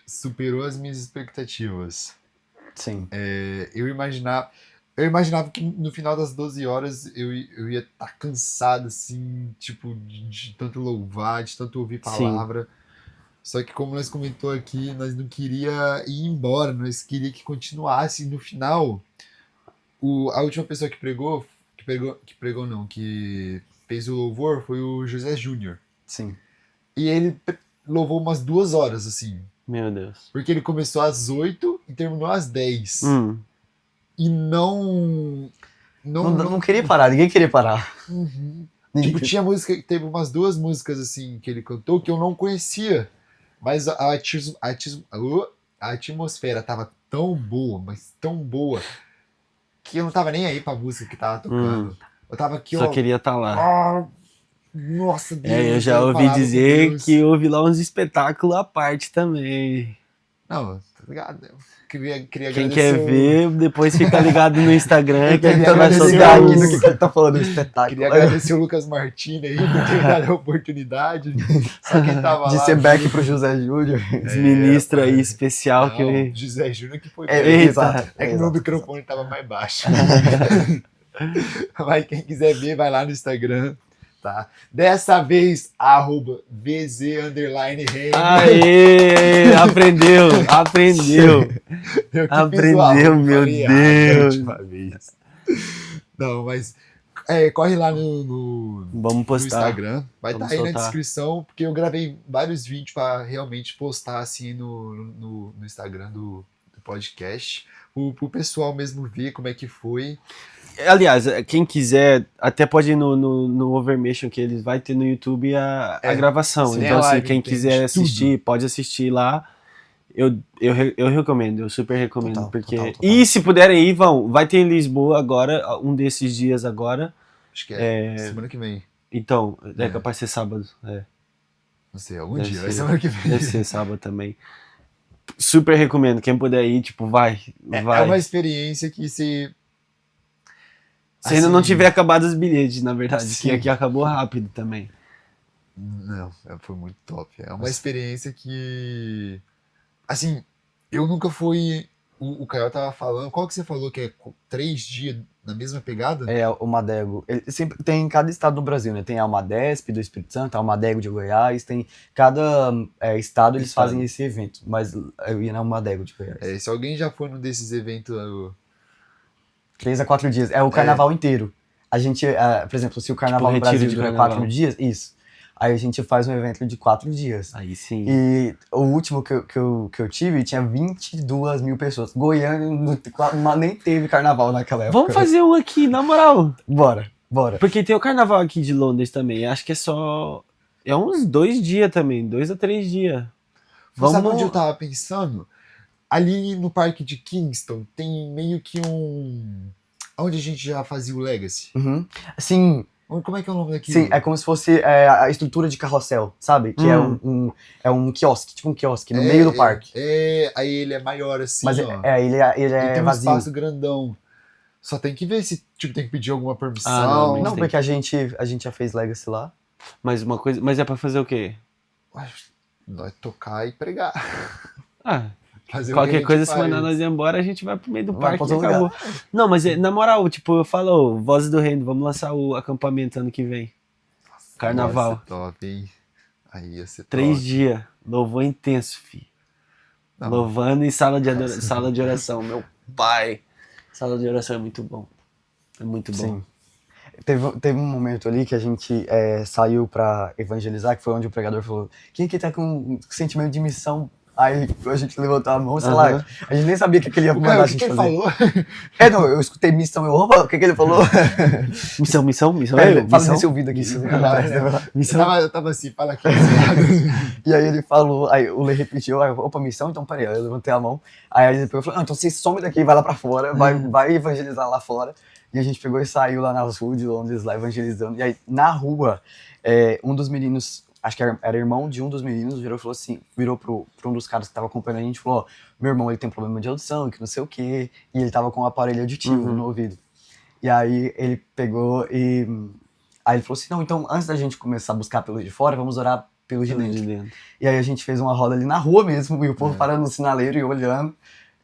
superou as minhas expectativas. Sim. Eu imaginava que no final das 12 horas eu ia estar cansado, assim, tipo, de tanto louvar, de tanto ouvir palavra. Sim. Só que como nós comentou aqui, nós não queria ir embora, nós queria que continuasse. No final, a última pessoa que fez o louvor foi o José Júnior. Sim. E ele louvou umas 2 horas, assim. Meu Deus. Porque ele começou às 8 e terminou às 10. E não queria parar, ninguém queria parar. Tipo, tinha música, teve umas 2 músicas assim que ele cantou que eu não conhecia. Mas a atmosfera tava tão boa, mas tão boa, que eu não tava nem aí pra música que tava tocando. Eu tava aqui, Só queria estar lá. Nossa, Deus. Eu já ouvi dizer que houve lá uns espetáculos à parte também. Não, tá ligado? Queria Quem quer ver, depois fica ligado no Instagram que ele vai soltar aqui no que ele tá falando do espetáculo. Queria agradecer o Lucas Martini aí por ter dado a oportunidade. Só quem tava de lá. ser back pro José Júnior. Ministro aí especial. Não, que José Júnior que foi. Exato. É que meu microfone tava mais baixo. Mas quem quiser ver, vai lá no Instagram. Tá? Dessa vez, @VZ_Rei. Aê! Aprendeu! Aprendeu, meu Deus! Não, mas corre lá no Instagram. Vai estar aí na descrição, porque eu gravei vários vídeos para realmente postar assim no Instagram do podcast. Pro pessoal mesmo ver como é que foi. Aliás, quem quiser, até pode ir no Overmission, que eles vai ter no YouTube a gravação. Sim, então, assim, quem quiser assistir, pode assistir lá. Eu recomendo, eu super recomendo. Total. E se puderem ir, vai ter em Lisboa agora, um desses dias agora. Acho que é semana que vem. Então, é capaz de ser sábado. Não sei, algum dia, vai semana que vem. Deve ser sábado também. super recomendo. Quem puder ir, tipo, vai. É uma experiência que você... Se ainda não tiver acabado os bilhetes, na verdade, Sim. que aqui acabou rápido também. Não, foi muito top. É uma experiência que... Assim, eu nunca fui... O Caio tava falando... Qual que você falou que é 3 dias na mesma pegada? É, o Madego. Ele sempre tem em cada estado do Brasil, né? Tem a Almadesp do Espírito Santo, a Almadego de Goiás, tem... Cada estado eles fazem esse evento, mas eu ia na Almadego de Goiás. Se alguém já foi num desses eventos... 3 a 4 dias. É o carnaval inteiro. A gente, por exemplo, se o carnaval no Brasil dura 4 dias, isso. Aí a gente faz um evento de 4 dias. Aí sim. E o último que eu tive tinha 22 mil pessoas. Goiânia nem teve carnaval naquela época. Vamos fazer um aqui, na moral. Bora. Porque tem o carnaval aqui de Londres também. Acho que é só... É uns 2 dias também, 2 a 3 dias. Sabe onde eu tava pensando? Ali no parque de Kingston tem meio que onde a gente já fazia o Legacy. Uhum. Sim. Como é que é o nome daquilo? Sim, é como se fosse a estrutura de carrossel, sabe? Que é um quiosque, tipo um quiosque, no meio do parque. Aí ele é maior assim, mas ó. Ele é tem um vazio. espaço grandão. Só tem que ver se tem que pedir alguma permissão. Não, porque a gente já fez Legacy lá. Mas é pra fazer o quê? Nós tocar e pregar. Qualquer coisa, se mandar nós ir embora, a gente vai pro meio do parque e acabou. Não, mas na moral, tipo, eu falo, Voz do Reino, vamos lançar o acampamento ano que vem. Nossa, carnaval. Ia ser top, hein? Aí ia ser top. 3 dias, louvor intenso, fi. Louvando em sala de oração, meu pai. Sala de oração é muito bom. É muito bom. Sim. Teve um momento ali que a gente saiu pra evangelizar, que foi onde o pregador falou: quem que tá com sentimento de missão? Aí a gente levantou a mão, sei lá, a gente nem sabia o que ele ia mandar a gente fazer. Falou? Não, eu escutei missão, opa, o que ele falou? Missão? Fala nesse ouvido aqui. Eu tava assim, fala aqui. E aí ele falou, aí o Lê repetiu, opa, missão, então peraí, eu levantei a mão. Aí ele falou, então você some daqui, vai lá pra fora, vai evangelizar lá fora. E a gente pegou e saiu lá nas ruas de Londres, lá evangelizando. E aí, na rua, um dos meninos, acho que era irmão de um dos meninos, virou pra um dos caras que tava acompanhando a gente e falou: meu irmão, ele tem problema de audição, que não sei o quê. E ele tava com um aparelho auditivo no ouvido. E aí ele pegou e... Aí ele falou assim, não, então antes da gente começar a buscar pelos de fora, vamos orar pelos de dentro. E aí a gente fez uma roda ali na rua mesmo, e o povo parando no sinaleiro e olhando.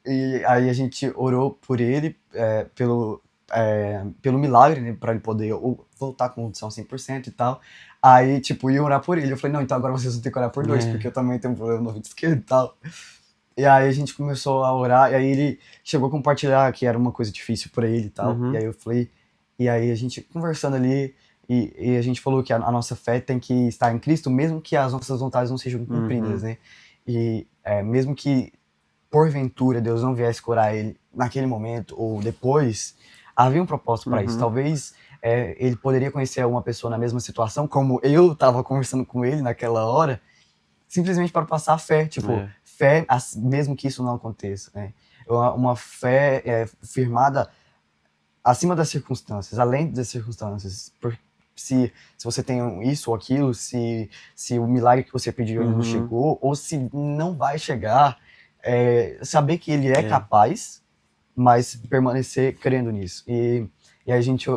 E aí a gente orou por ele, pelo milagre, né, pra ele poder voltar com audição 100% e tal. Aí, tipo, ia orar por ele. Eu falei, não, então agora vocês vão ter que orar por 2, porque eu também tenho um problema no ouvido esquerdo e tal. E aí a gente começou a orar, e aí ele chegou a compartilhar que era uma coisa difícil pra ele e tal. E aí eu falei, e aí a gente conversando ali, e a gente falou que a nossa fé tem que estar em Cristo, mesmo que as nossas vontades não sejam cumpridas, né? E mesmo que, porventura, Deus não viesse curar ele naquele momento, ou depois, havia um propósito para isso. Talvez ele poderia conhecer uma pessoa na mesma situação, como eu estava conversando com ele naquela hora, simplesmente para passar a fé. Tipo, fé, mesmo que isso não aconteça. Né? Uma fé firmada acima das circunstâncias, além das circunstâncias. Se você tem isso ou aquilo, se o milagre que você pediu não chegou, ou se não vai chegar, saber que ele é capaz, mas permanecer crendo nisso. E a gente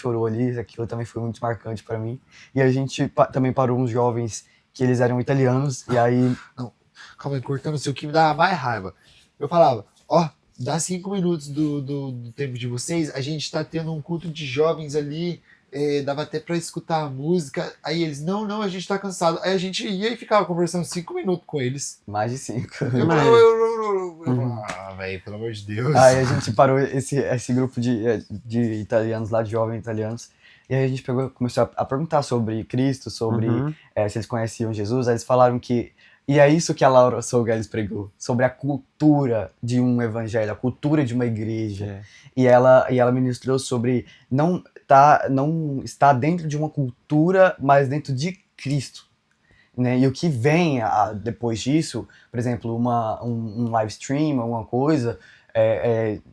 orou ali, aquilo também foi muito marcante para mim. E a gente também parou uns jovens que eles eram italianos, e aí... Não, calma aí, cortando o seu que me dava mais raiva. Eu falava, dá 5 minutos do tempo de vocês, a gente tá tendo um culto de jovens ali, dava até pra escutar a música. Aí eles, não, a gente tá cansado. Aí a gente ia e ficava conversando 5 minutos com eles. Mais de 5. Velho, pelo amor de Deus. Aí a gente parou esse grupo de italianos lá, de jovens italianos, e aí a gente começou a perguntar sobre Cristo, sobre se eles conheciam Jesus. Aí eles falaram que... E é isso que a Laura Sougueles pregou, sobre a cultura de um evangelho, a cultura de uma igreja. E ela ministrou sobre não estar dentro de uma cultura, mas dentro de Cristo. Né? E o que vem depois disso, por exemplo, um live stream, alguma coisa,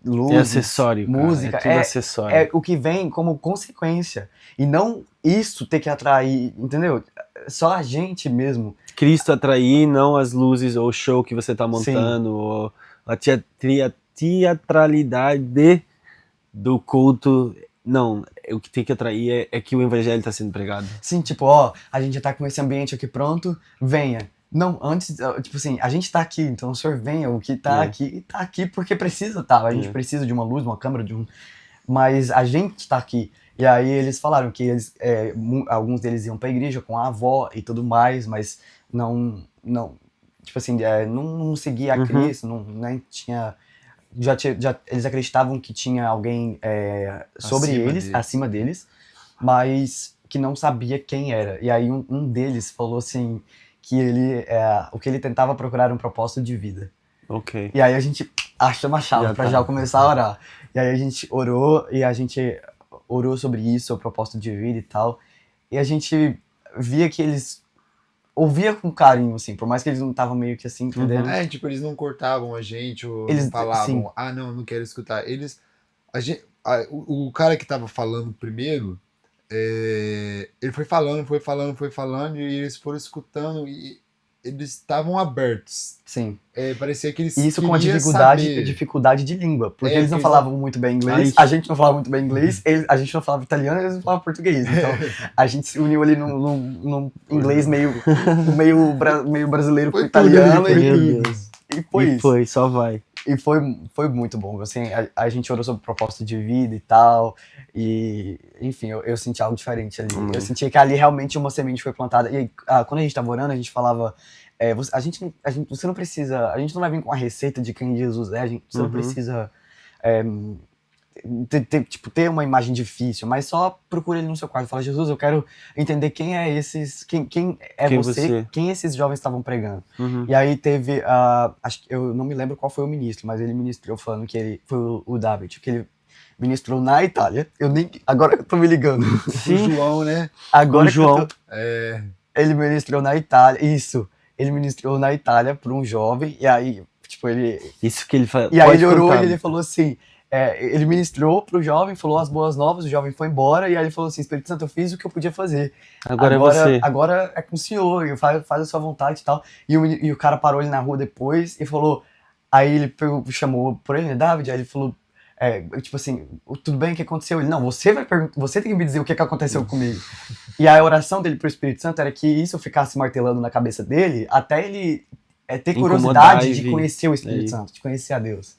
luz, acessório, música, tudo acessório. É o que vem como consequência. E não isso ter que atrair, entendeu? só a gente mesmo. Cristo atrair, não as luzes ou o show que você tá montando, ou a teatralidade do culto. Não, o que tem que atrair é que o evangelho tá sendo pregado. Sim, tipo, ó, a gente já tá com esse ambiente aqui pronto, venha. Não, antes, tipo assim, a gente tá aqui, então o senhor venha, o que tá aqui porque precisa tá. A gente precisa de uma luz, uma câmera, mas a gente tá aqui. E aí eles falaram que eles, alguns deles iam pra igreja com a avó e tudo mais, mas não tipo assim, não seguia a Cristo, nem tinha... eles acreditavam que tinha alguém acima deles, mas que não sabia quem era. E aí um deles falou assim, que o que ele tentava procurar era um propósito de vida. Ok. E aí a gente achou uma chave pra já começar a orar. E aí a gente orou, sobre isso, o propósito de vida e tal. E a gente via que eles ouvia com carinho, assim, por mais que eles não estavam meio que assim, entendendo? Tipo, eles não cortavam a gente, ou Eles, não falavam, sim. não quero escutar. O cara que tava falando primeiro, ele foi falando, e eles foram escutando, e eles estavam abertos. Sim. Parecia que eles isso com a saber. dificuldade de língua, porque eles não falavam muito bem inglês, a gente não falava muito bem inglês, a gente não falava italiano, eles não falavam português. Então, a gente se uniu ali num inglês meio brasileiro com italiano e foi isso. Foi, só vai. E foi muito bom, assim, a gente orou sobre propósito de vida e tal, e enfim, eu senti algo diferente ali. Eu sentia que ali realmente uma semente foi plantada, e quando a gente tava orando, a gente falava, você não precisa, a gente não vai vir com a receita de quem Jesus é, você não precisa ter uma imagem difícil, mas só procura ele no seu quarto e fala, Jesus, eu quero entender quem é você, quem esses jovens estavam pregando. E aí teve, acho que eu não me lembro qual foi o ministro, mas ele ministrou falando que ele foi o David, que ele ministrou na Itália. Agora eu tô me ligando. Sim. O João, né? Agora o João. Ele ministrou na Itália, isso. Ele ministrou na Itália para um jovem, e aí, tipo, isso que ele falou. E aí ele orou e ele falou assim, ele ministrou pro jovem, falou as boas novas, o jovem foi embora, e aí ele falou assim, Espírito Santo, eu fiz o que eu podia fazer. Agora é você. Agora é com o senhor, faz a sua vontade e tal. E o cara parou ele na rua depois e falou, aí ele chamou por ele, né, David, aí ele falou, tipo assim, tudo bem, o que aconteceu? Ele, não, você tem que me dizer o que aconteceu comigo. E a oração dele pro Espírito Santo era que isso ficasse martelando na cabeça dele, até ele ter curiosidade de conhecer o Espírito Santo, de conhecer a Deus.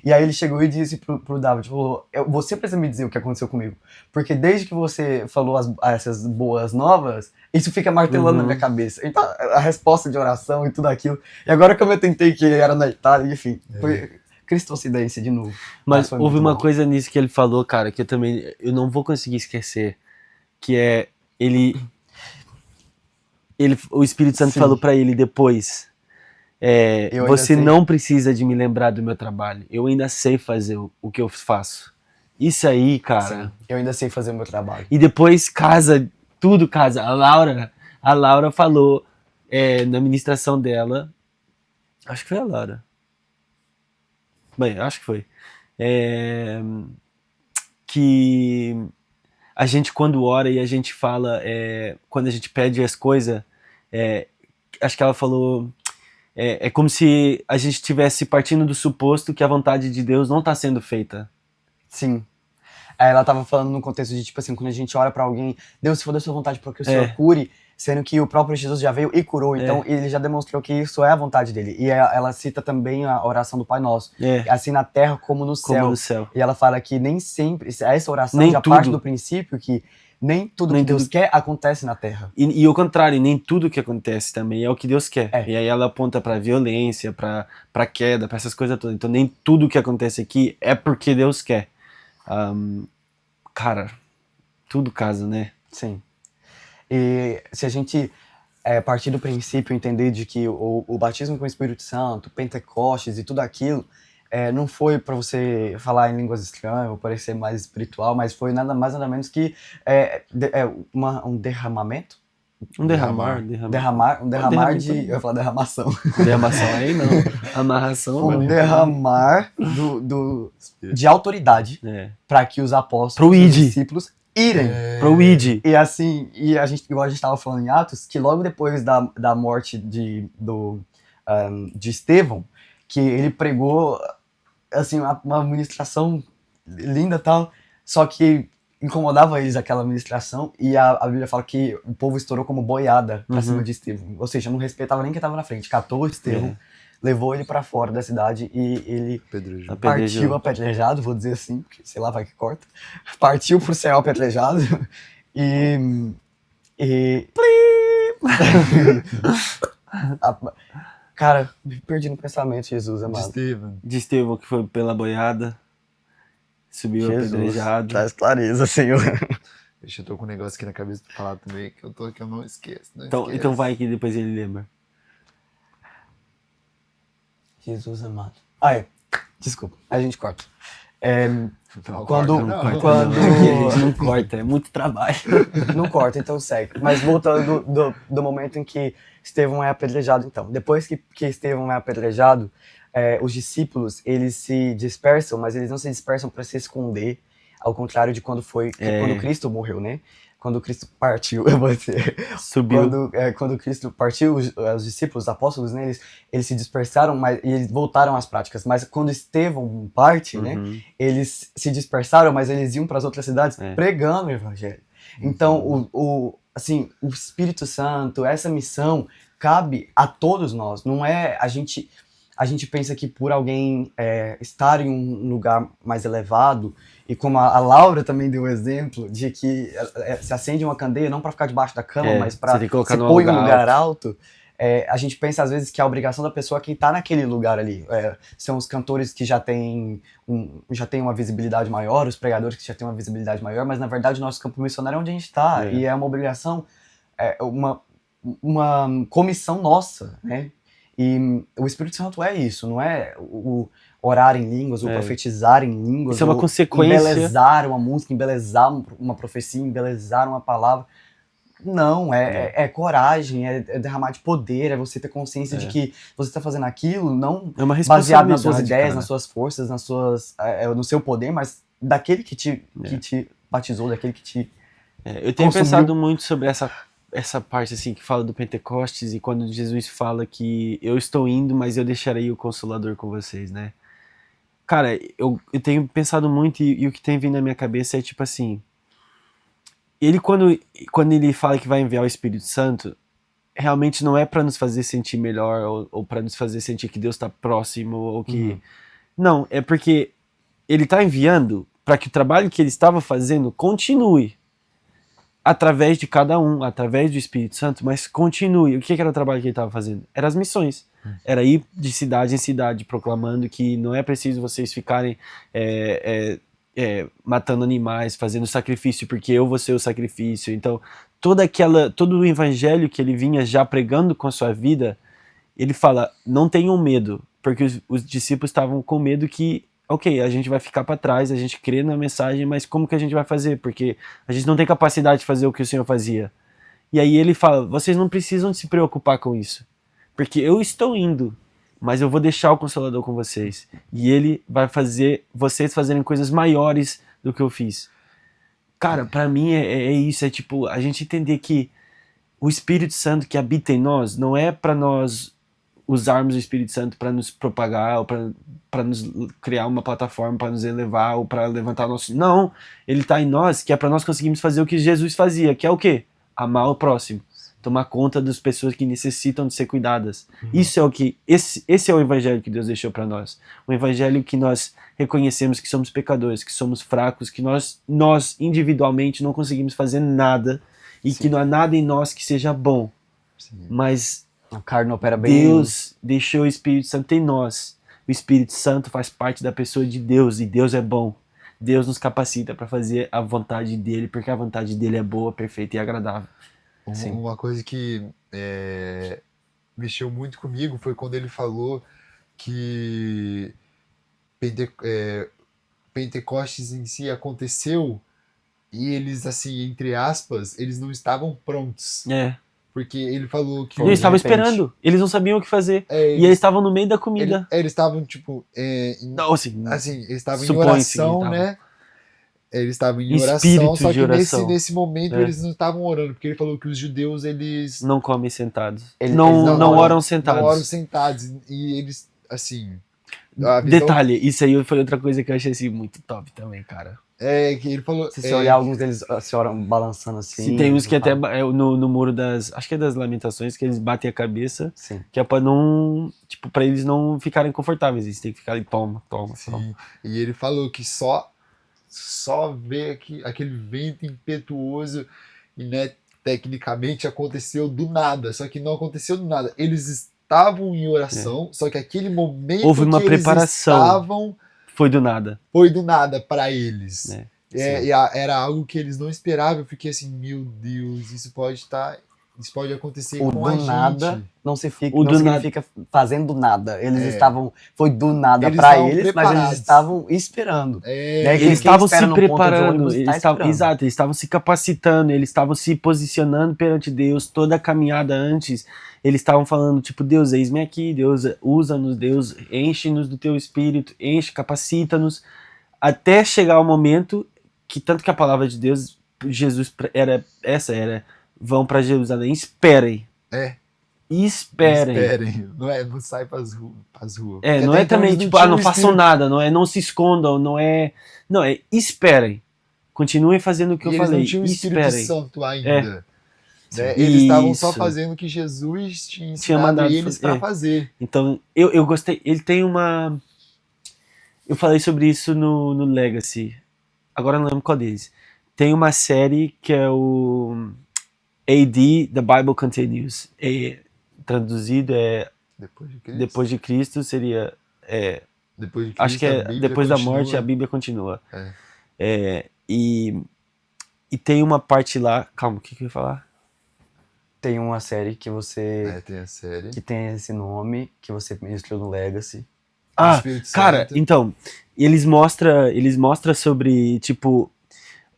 E aí ele chegou e disse pro David, falou, você precisa me dizer o que aconteceu comigo, porque desde que você falou essas boas novas, isso fica martelando na minha cabeça. Então, a resposta de oração e tudo aquilo. E agora que eu me atentei que era na Itália, enfim, foi cristocidência de novo. Mas houve uma coisa nisso que ele falou, cara, que eu não vou conseguir esquecer, que é o Espírito Santo falou pra ele depois, você não precisa de me lembrar do meu trabalho, eu ainda sei fazer o que eu faço. Isso aí, cara. Sim, eu ainda sei fazer o meu trabalho. E depois tudo casa. A Laura falou na ministração dela, acho que foi a Laura. Bem, acho que foi. Que a gente, quando ora e a gente fala, quando a gente pede as coisas, acho que ela falou, é como se a gente estivesse partindo do suposto que a vontade de Deus não está sendo feita. Sim. Ela estava falando num contexto de, tipo assim, quando a gente ora para alguém, Deus, se for da sua vontade para que o Senhor cure, sendo que o próprio Jesus já veio e curou, então ele já demonstrou que isso é a vontade dele. E ela cita também a oração do Pai Nosso, assim na terra como no céu. E ela fala que nem sempre, essa oração nem já parte do princípio que nem tudo que Deus quer acontece na terra. E o contrário, nem tudo que acontece também é o que Deus quer. E aí ela aponta pra violência, pra queda, pra essas coisas todas. Então nem tudo que acontece aqui é porque Deus quer. Cara, tudo casa, né? Sim. E se a gente partir do princípio, entender de que o batismo com o Espírito Santo, Pentecostes e tudo aquilo, não foi para você falar em línguas estranhas ou parecer mais espiritual, mas foi nada mais nada menos que um derramamento. Um derramar de... Eu ia falar derramação. Derramação aí não. Amarração. Um derramar de autoridade para que os apóstolos e os discípulos irem. Pro id. E assim, igual a gente estava falando em Atos, que logo depois da morte de Estevão, que ele pregou assim, uma ministração linda e tal, só que incomodava eles aquela ministração, e a Bíblia fala que o povo estourou como boiada pra cima de Estevão. Ou seja, não respeitava nem quem estava na frente. Catou Estevão, levou ele pra fora da cidade e ele partiu apedrejado, vou dizer assim, porque sei lá, vai que corta. Partiu pro céu apedrejado e cara, me perdi no pensamento, Jesus amado. De Estevão, que foi pela boiada, subiu apedrejado. Traz clareza, Senhor. Deixa eu tô com um negócio aqui na cabeça pra falar também, que eu não esqueço. Então vai que depois ele lembra. Jesus amado. Desculpa, a gente corta. Não corta, é muito trabalho. Não corta, então segue. Mas voltando do momento em que Estevão é apedrejado, então. Depois que Estevão é apedrejado, os discípulos, eles se dispersam, mas eles não se dispersam para se esconder, ao contrário de quando Cristo morreu, né? Quando Cristo partiu, eu vou dizer. Subiu. Quando Cristo partiu, os discípulos, os apóstolos, né, eles se dispersaram, e eles voltaram às práticas. Mas quando Estevão parte, né, eles se dispersaram, mas eles iam para as outras cidades pregando o evangelho. Então, o Espírito Santo, essa missão, cabe a todos nós. Não é a gente pensa que por alguém estar em um lugar mais elevado, e como a Laura também deu o exemplo, de que se acende uma candeia não para ficar debaixo da cama, mas para se pôr em um lugar alto, a gente pensa às vezes que a obrigação da pessoa é quem está naquele lugar ali. São os cantores que já têm uma visibilidade maior, os pregadores que já têm uma visibilidade maior, mas na verdade o nosso campo missionário é onde a gente está, e é uma obrigação, uma comissão nossa, né? E o Espírito Santo é isso, não é o orar em línguas, ou profetizar em línguas, isso é uma consequência. Embelezar uma música, embelezar uma profecia, embelezar uma palavra. Não, é coragem, é derramar de poder, é você ter consciência de que você está fazendo aquilo, não baseado nas suas ideias, cara, nas suas forças, no seu poder, mas daquele que te batizou, daquele que te eu tenho pensado muito sobre essa parte assim que fala do Pentecostes, e quando Jesus fala que eu estou indo, mas eu deixarei o Consolador com vocês, né? Cara, eu tenho pensado muito, e o que tem vindo na minha cabeça é tipo assim, ele quando ele fala que vai enviar o Espírito Santo, realmente não é para nos fazer sentir melhor, ou para nos fazer sentir que Deus está próximo, ou que... Não, é porque ele está enviando para que o trabalho que ele estava fazendo continue, através de cada um, através do Espírito Santo, mas continue. O que era o trabalho que ele estava fazendo? Eram as missões. Era ir de cidade em cidade, proclamando que não é preciso vocês ficarem matando animais, fazendo sacrifício, porque eu vou ser o sacrifício. Então, todo o evangelho que ele vinha já pregando com a sua vida, ele fala, não tenham medo, porque os discípulos estavam com medo que ok, a gente vai ficar para trás, a gente crê na mensagem, mas como que a gente vai fazer? Porque a gente não tem capacidade de fazer o que o Senhor fazia. E aí ele fala, vocês não precisam se preocupar com isso, porque eu estou indo, mas eu vou deixar o Consolador com vocês. E ele vai fazer vocês fazerem coisas maiores do que eu fiz. Cara, para mim é isso, é tipo, a gente entender que o Espírito Santo que habita em nós não é para nós usarmos o Espírito Santo para nos propagar, ou para nos criar uma plataforma, para nos elevar, ou para levantar nosso... Não, ele está em nós, que é para nós conseguirmos fazer o que Jesus fazia, que é o quê? Amar o próximo, tomar conta das pessoas que necessitam de ser cuidadas. Isso é o que... Esse é o evangelho que Deus deixou para nós. O evangelho que nós reconhecemos que somos pecadores, que somos fracos, que nós individualmente não conseguimos fazer nada, e que não há nada em nós que seja bom. Mas a carne opera bem. Deus deixou o Espírito Santo em nós. O Espírito Santo faz parte da pessoa de Deus, e Deus é bom. Deus nos capacita para fazer a vontade dele, porque a vontade dele é boa, perfeita e agradável. Uma coisa que mexeu muito comigo foi quando ele falou que Pentecostes em si aconteceu e eles, assim, entre aspas, eles não estavam prontos. Porque ele falou que... Eles estavam esperando, eles não sabiam o que fazer. E eles estavam no meio da comida. Eles estavam, tipo... Não, assim, eles estavam em oração, né? Eles estavam em Espírito oração, só de que oração. nesse momento É. eles não estavam orando, porque ele falou que os judeus, eles Não comem sentados. Eles não oram não sentados. oram sentados. E eles, assim, a visão Detalhe, isso aí foi outra coisa que eu achei assim muito top também, cara. é que ele falou... Se você olhar, alguns deles se oram balançando assim. Se tem uns que até fala. no muro das... Acho que é das lamentações, que eles batem a cabeça, Sim. que é pra não... Tipo, pra eles não ficarem confortáveis. Eles têm que ficar ali, toma. Sim. E ele falou que só ver aquele vento impetuoso e, né, tecnicamente aconteceu do nada, só que não aconteceu do nada. Eles estavam em oração, só que aquele momento Houve uma que eles preparação. estavam Foi do nada. foi do nada para eles. É. E era algo que eles não esperavam. Eu fiquei assim, meu Deus, isso pode acontecer O com a do gente. nada não significa fazendo nada. Eles estavam. Foi do nada Eles para estavam eles, mas preparados. eles estavam esperando. Né? Eles Quem estavam espera se no ponto de preparando, ônibus tá esperando. exato, eles estavam se capacitando, eles estavam se posicionando perante Deus, toda a caminhada antes, eles estavam falando, tipo, Deus, eis-me aqui, Deus, usa-nos, Deus, enche-nos do teu espírito, capacita-nos, até chegar o momento que, tanto que a palavra de Deus, Jesus, era, vão para Jerusalém, esperem. Esperem. Não sai pras ruas. É, Porque não até é então também, eles tipo, tinham não o façam espírito. nada, não se escondam, não é esperem. Continuem fazendo o que E eu eles falei, não tinham o Espírito esperem. Santo ainda. Né? Sim. Eles estavam só Isso. fazendo o que Jesus tinha ensinado mandado eles para fazer. fazer. Então, eu gostei, ele tem uma... Eu falei sobre isso no Legacy, agora eu não lembro qual deles. Tem uma série que é o AD, The Bible Continues. Traduzido é Depois de Cristo seria... Depois de Cristo, acho que é a Bíblia depois da continua. morte a Bíblia continua. E tem uma parte lá... Calma, o que eu ia falar? Tem uma série que você. Tem a série. Que tem esse nome, que você ministrou no Legacy. Ah, Espírito cara, Santo. então, eles mostram sobre, tipo,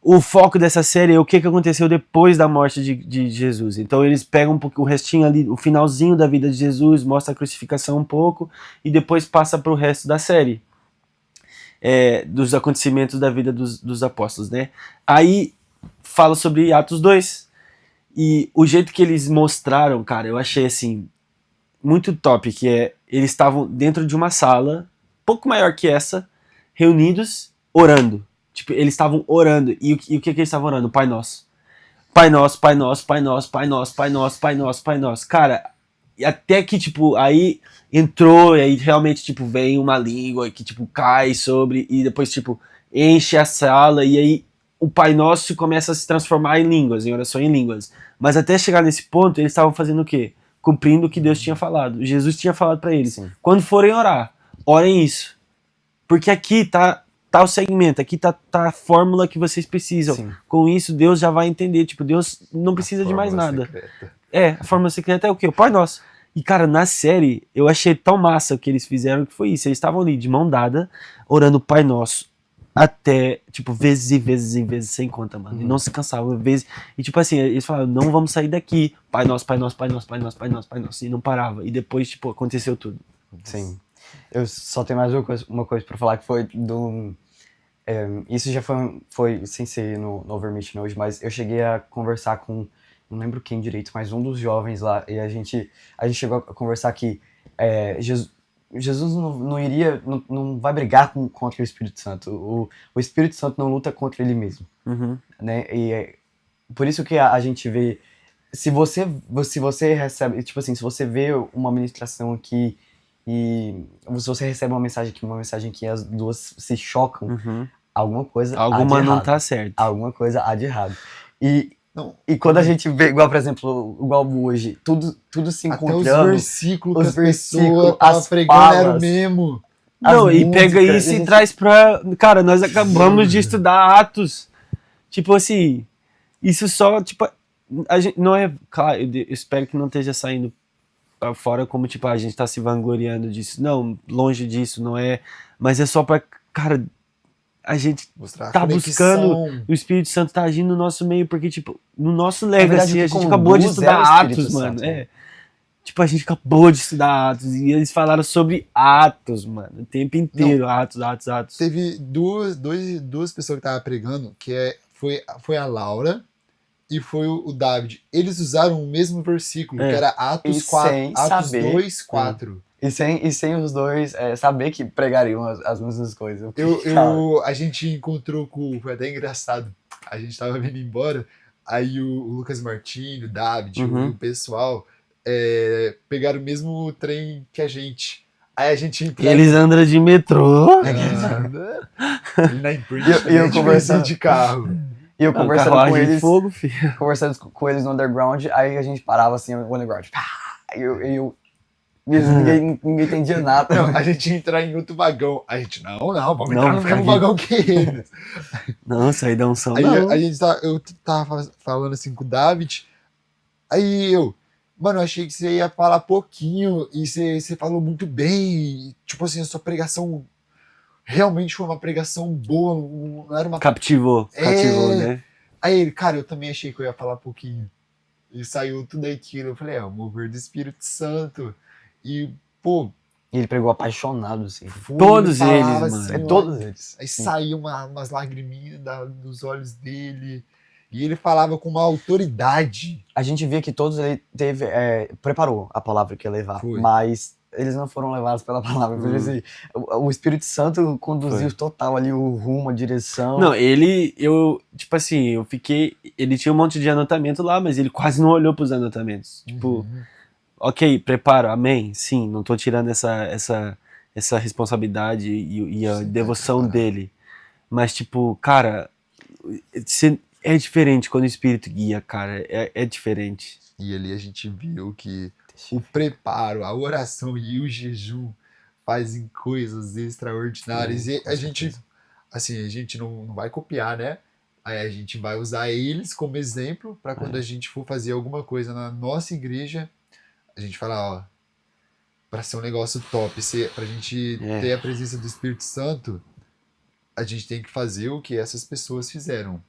o foco dessa série é o que aconteceu depois da morte de Jesus. Então eles pegam um pouco o restinho ali, o finalzinho da vida de Jesus, mostra a crucificação um pouco, e depois passa pro resto da série. Dos acontecimentos da vida dos apóstolos, né? Aí fala sobre Atos 2. E o jeito que eles mostraram, cara, eu achei assim muito top, que eles estavam dentro de uma sala, pouco maior que essa, reunidos, orando. Tipo, eles estavam orando. E o que eles estavam orando? Pai Nosso. Pai Nosso, Pai Nosso, Pai Nosso, Pai Nosso, Pai Nosso, Pai Nosso, Pai Nosso. Cara, até que, tipo, aí entrou, e aí realmente, tipo, vem uma língua que, tipo, cai sobre, e depois, tipo, enche a sala, e aí o Pai Nosso começa a se transformar em línguas, em oração em línguas. Mas até chegar nesse ponto, eles estavam fazendo o quê? Cumprindo o que Deus tinha falado. Jesus tinha falado para eles. Sim. Quando forem orar, orem isso. Porque aqui tá o segmento, aqui tá a fórmula que vocês precisam. Sim. Com isso, Deus já vai entender. Tipo, Deus não precisa de mais nada. Secreta. A fórmula secreta é o quê? O Pai Nosso. E, cara, na série, eu achei tão massa o que eles fizeram, que foi isso. Eles estavam ali, de mão dada, orando o Pai Nosso. Até, tipo, vezes e vezes e vezes, sem conta, mano. E não se cansavam, vezes. E, tipo assim, eles falavam, não vamos sair daqui. Pai Nosso, Pai Nosso, Pai Nosso, Pai Nosso, Pai Nosso, Pai Nosso. E não parava. E depois, tipo, aconteceu tudo. Sim. Eu só tenho mais uma coisa pra falar, que foi do... isso já foi sem ser no Overmission hoje, mas eu cheguei a conversar com, não lembro quem direito, mas um dos jovens lá, e a gente chegou a conversar que Jesus não vai brigar contra o Espírito Santo. O Espírito Santo não luta contra ele mesmo. Uhum. Né? E por isso que a gente vê, se você recebe, tipo assim, se você vê uma ministração aqui e se você recebe uma mensagem que as duas se chocam, Uhum. alguma coisa Alguma há de não errado. tá certo. Alguma coisa há de errado. Não. E quando a gente vê, igual, por exemplo, igual hoje, tudo se Até encontrando. os versículos que os as pessoas versículos, estavam as pregando era o falas. mesmo. Não, as e pega músicas, isso a e gente- traz pra... Cara, nós acabamos de estudar Atos. Tipo assim, isso só, tipo... A gente não é... Claro, eu espero que não esteja saindo pra fora como, tipo, a gente tá se vangloriando disso. Não, longe disso, não é... Mas é só pra... Cara, a gente Mostrar a tá conexão. buscando... O Espírito Santo tá agindo no nosso meio, porque, tipo, no nosso verdade, legacy, o que a gente acabou de conduz estudar é o Espírito Atos, mano. Santo, né? Tipo, a gente acabou de estudar Atos e eles falaram sobre Atos, mano, o tempo inteiro, Atos. Teve duas pessoas que estavam pregando, foi a Laura e foi o David. Eles usaram o mesmo versículo, que era Atos 4, Atos 2, 4. E sem os dois saber que pregariam as mesmas coisas. A gente encontrou foi até engraçado. A gente tava vindo embora, aí o Lucas Martins, o David, o pessoal pegaram o mesmo trem que a gente. Aí a gente entrou. Eles andam de metrô. Na imprensa, eu conversando de carro. E eu conversando com eles. Fogo, filho. Conversando com eles no underground, aí a gente parava assim no underground. Ninguém entendia nada. Não, a gente ia entrar em outro vagão. A gente, vamos entrar no mesmo vagão que eles. Não, sair da unção aí não. Eu tava falando assim com o David, aí mano, eu achei que você ia falar pouquinho e você falou muito bem. Tipo assim, a sua pregação realmente foi uma pregação boa, não era uma... Captivou, né? Aí ele, cara, eu também achei que eu ia falar pouquinho. E saiu tudo aquilo. Eu falei, o mover do Espírito Santo. E, pô... E ele pregou apaixonado, assim. Todos eles, mano. Assim, todos eles. Aí saiu umas lagriminhas dos olhos dele. E ele falava com uma autoridade. A gente via que todos ele preparou a palavra que ia levar. Foi. Mas eles não foram levados pela palavra. Porque, assim, o Espírito Santo conduziu total ali o rumo, a direção. Não, tipo assim, ele tinha um monte de anotamento lá, mas ele quase não olhou pros anotamentos. Tipo, ok, preparo, amém, sim, não tô tirando essa responsabilidade e a devoção dele. Mas, tipo, cara, é diferente quando o Espírito guia, cara, é diferente. E ali a gente viu que o preparo, a oração e o jejum fazem coisas extraordinárias. E a gente não vai copiar, né? Aí a gente vai usar eles como exemplo para quando a gente for fazer alguma coisa na nossa igreja, a gente falar, para ser um negócio top, pra gente ter a presença do Espírito Santo, a gente tem que fazer o que essas pessoas fizeram,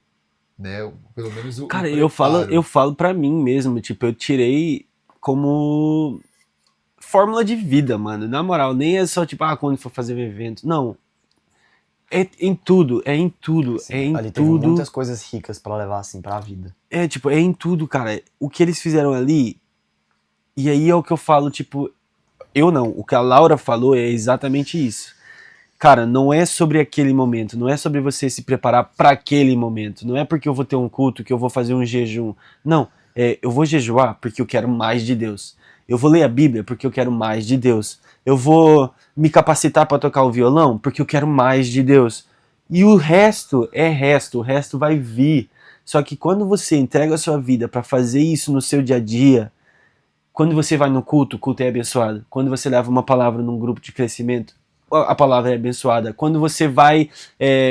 né? Pelo menos o Cara, preparo. eu falo pra mim mesmo, tipo, eu tirei como fórmula de vida, mano. Na moral, nem é só tipo, quando for fazer um evento. Não. É em tudo. Sim, ali teve muitas coisas ricas pra levar, assim, pra vida. Tipo, é em tudo, cara. O que eles fizeram ali, e aí é o que eu falo, tipo, o que a Laura falou é exatamente isso. Cara, não é sobre aquele momento, não é sobre você se preparar para aquele momento, não é porque eu vou ter um culto que eu vou fazer um jejum. Não, eu vou jejuar porque eu quero mais de Deus. Eu vou ler a Bíblia porque eu quero mais de Deus. Eu vou me capacitar para tocar o violão porque eu quero mais de Deus. E o resto o resto vai vir. Só que quando você entrega a sua vida para fazer isso no seu dia a dia, quando você vai no culto, o culto é abençoado. Quando você leva uma palavra num grupo de crescimento, a palavra é abençoada. Quando você vai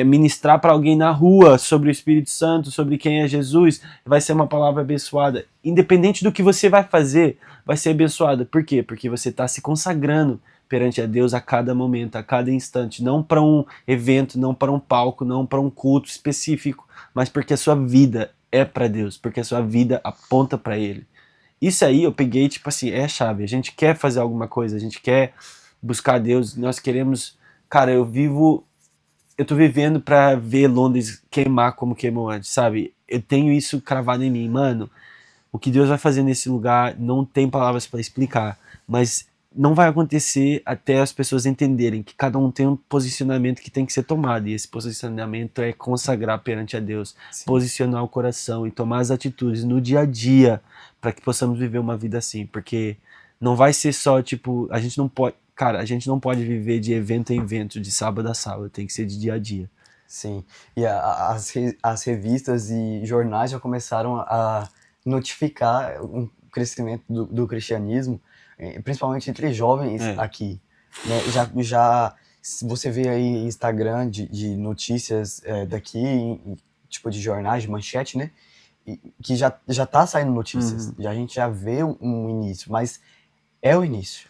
ministrar para alguém na rua sobre o Espírito Santo, sobre quem é Jesus, vai ser uma palavra abençoada. Independente do que você vai fazer, vai ser abençoada. Por quê? Porque você está se consagrando perante a Deus a cada momento, a cada instante. Não para um evento, não para um palco, não para um culto específico, mas porque a sua vida é para Deus, porque a sua vida aponta para Ele. Isso aí eu peguei, tipo assim, é a chave. A gente quer fazer alguma coisa, a gente quer buscar Deus, nós queremos... Cara, eu tô vivendo pra ver Londres queimar como queimou antes, sabe? Eu tenho isso cravado em mim, mano. O que Deus vai fazer nesse lugar não tem palavras pra explicar, mas não vai acontecer até as pessoas entenderem que cada um tem um posicionamento que tem que ser tomado, e esse posicionamento é consagrar perante a Deus, posicionar o coração e tomar as atitudes no dia a dia para que possamos viver uma vida assim, porque não vai ser só, tipo, a gente não pode viver de evento em evento, de sábado a sábado, tem que ser de dia a dia. Sim, e as revistas e jornais já começaram a notificar um crescimento do cristianismo, principalmente entre jovens aqui, né? Se você vê aí Instagram de notícias daqui, tipo de jornais, de manchete, né? Que já tá saindo notícias, a gente já vê um início, mas é o início.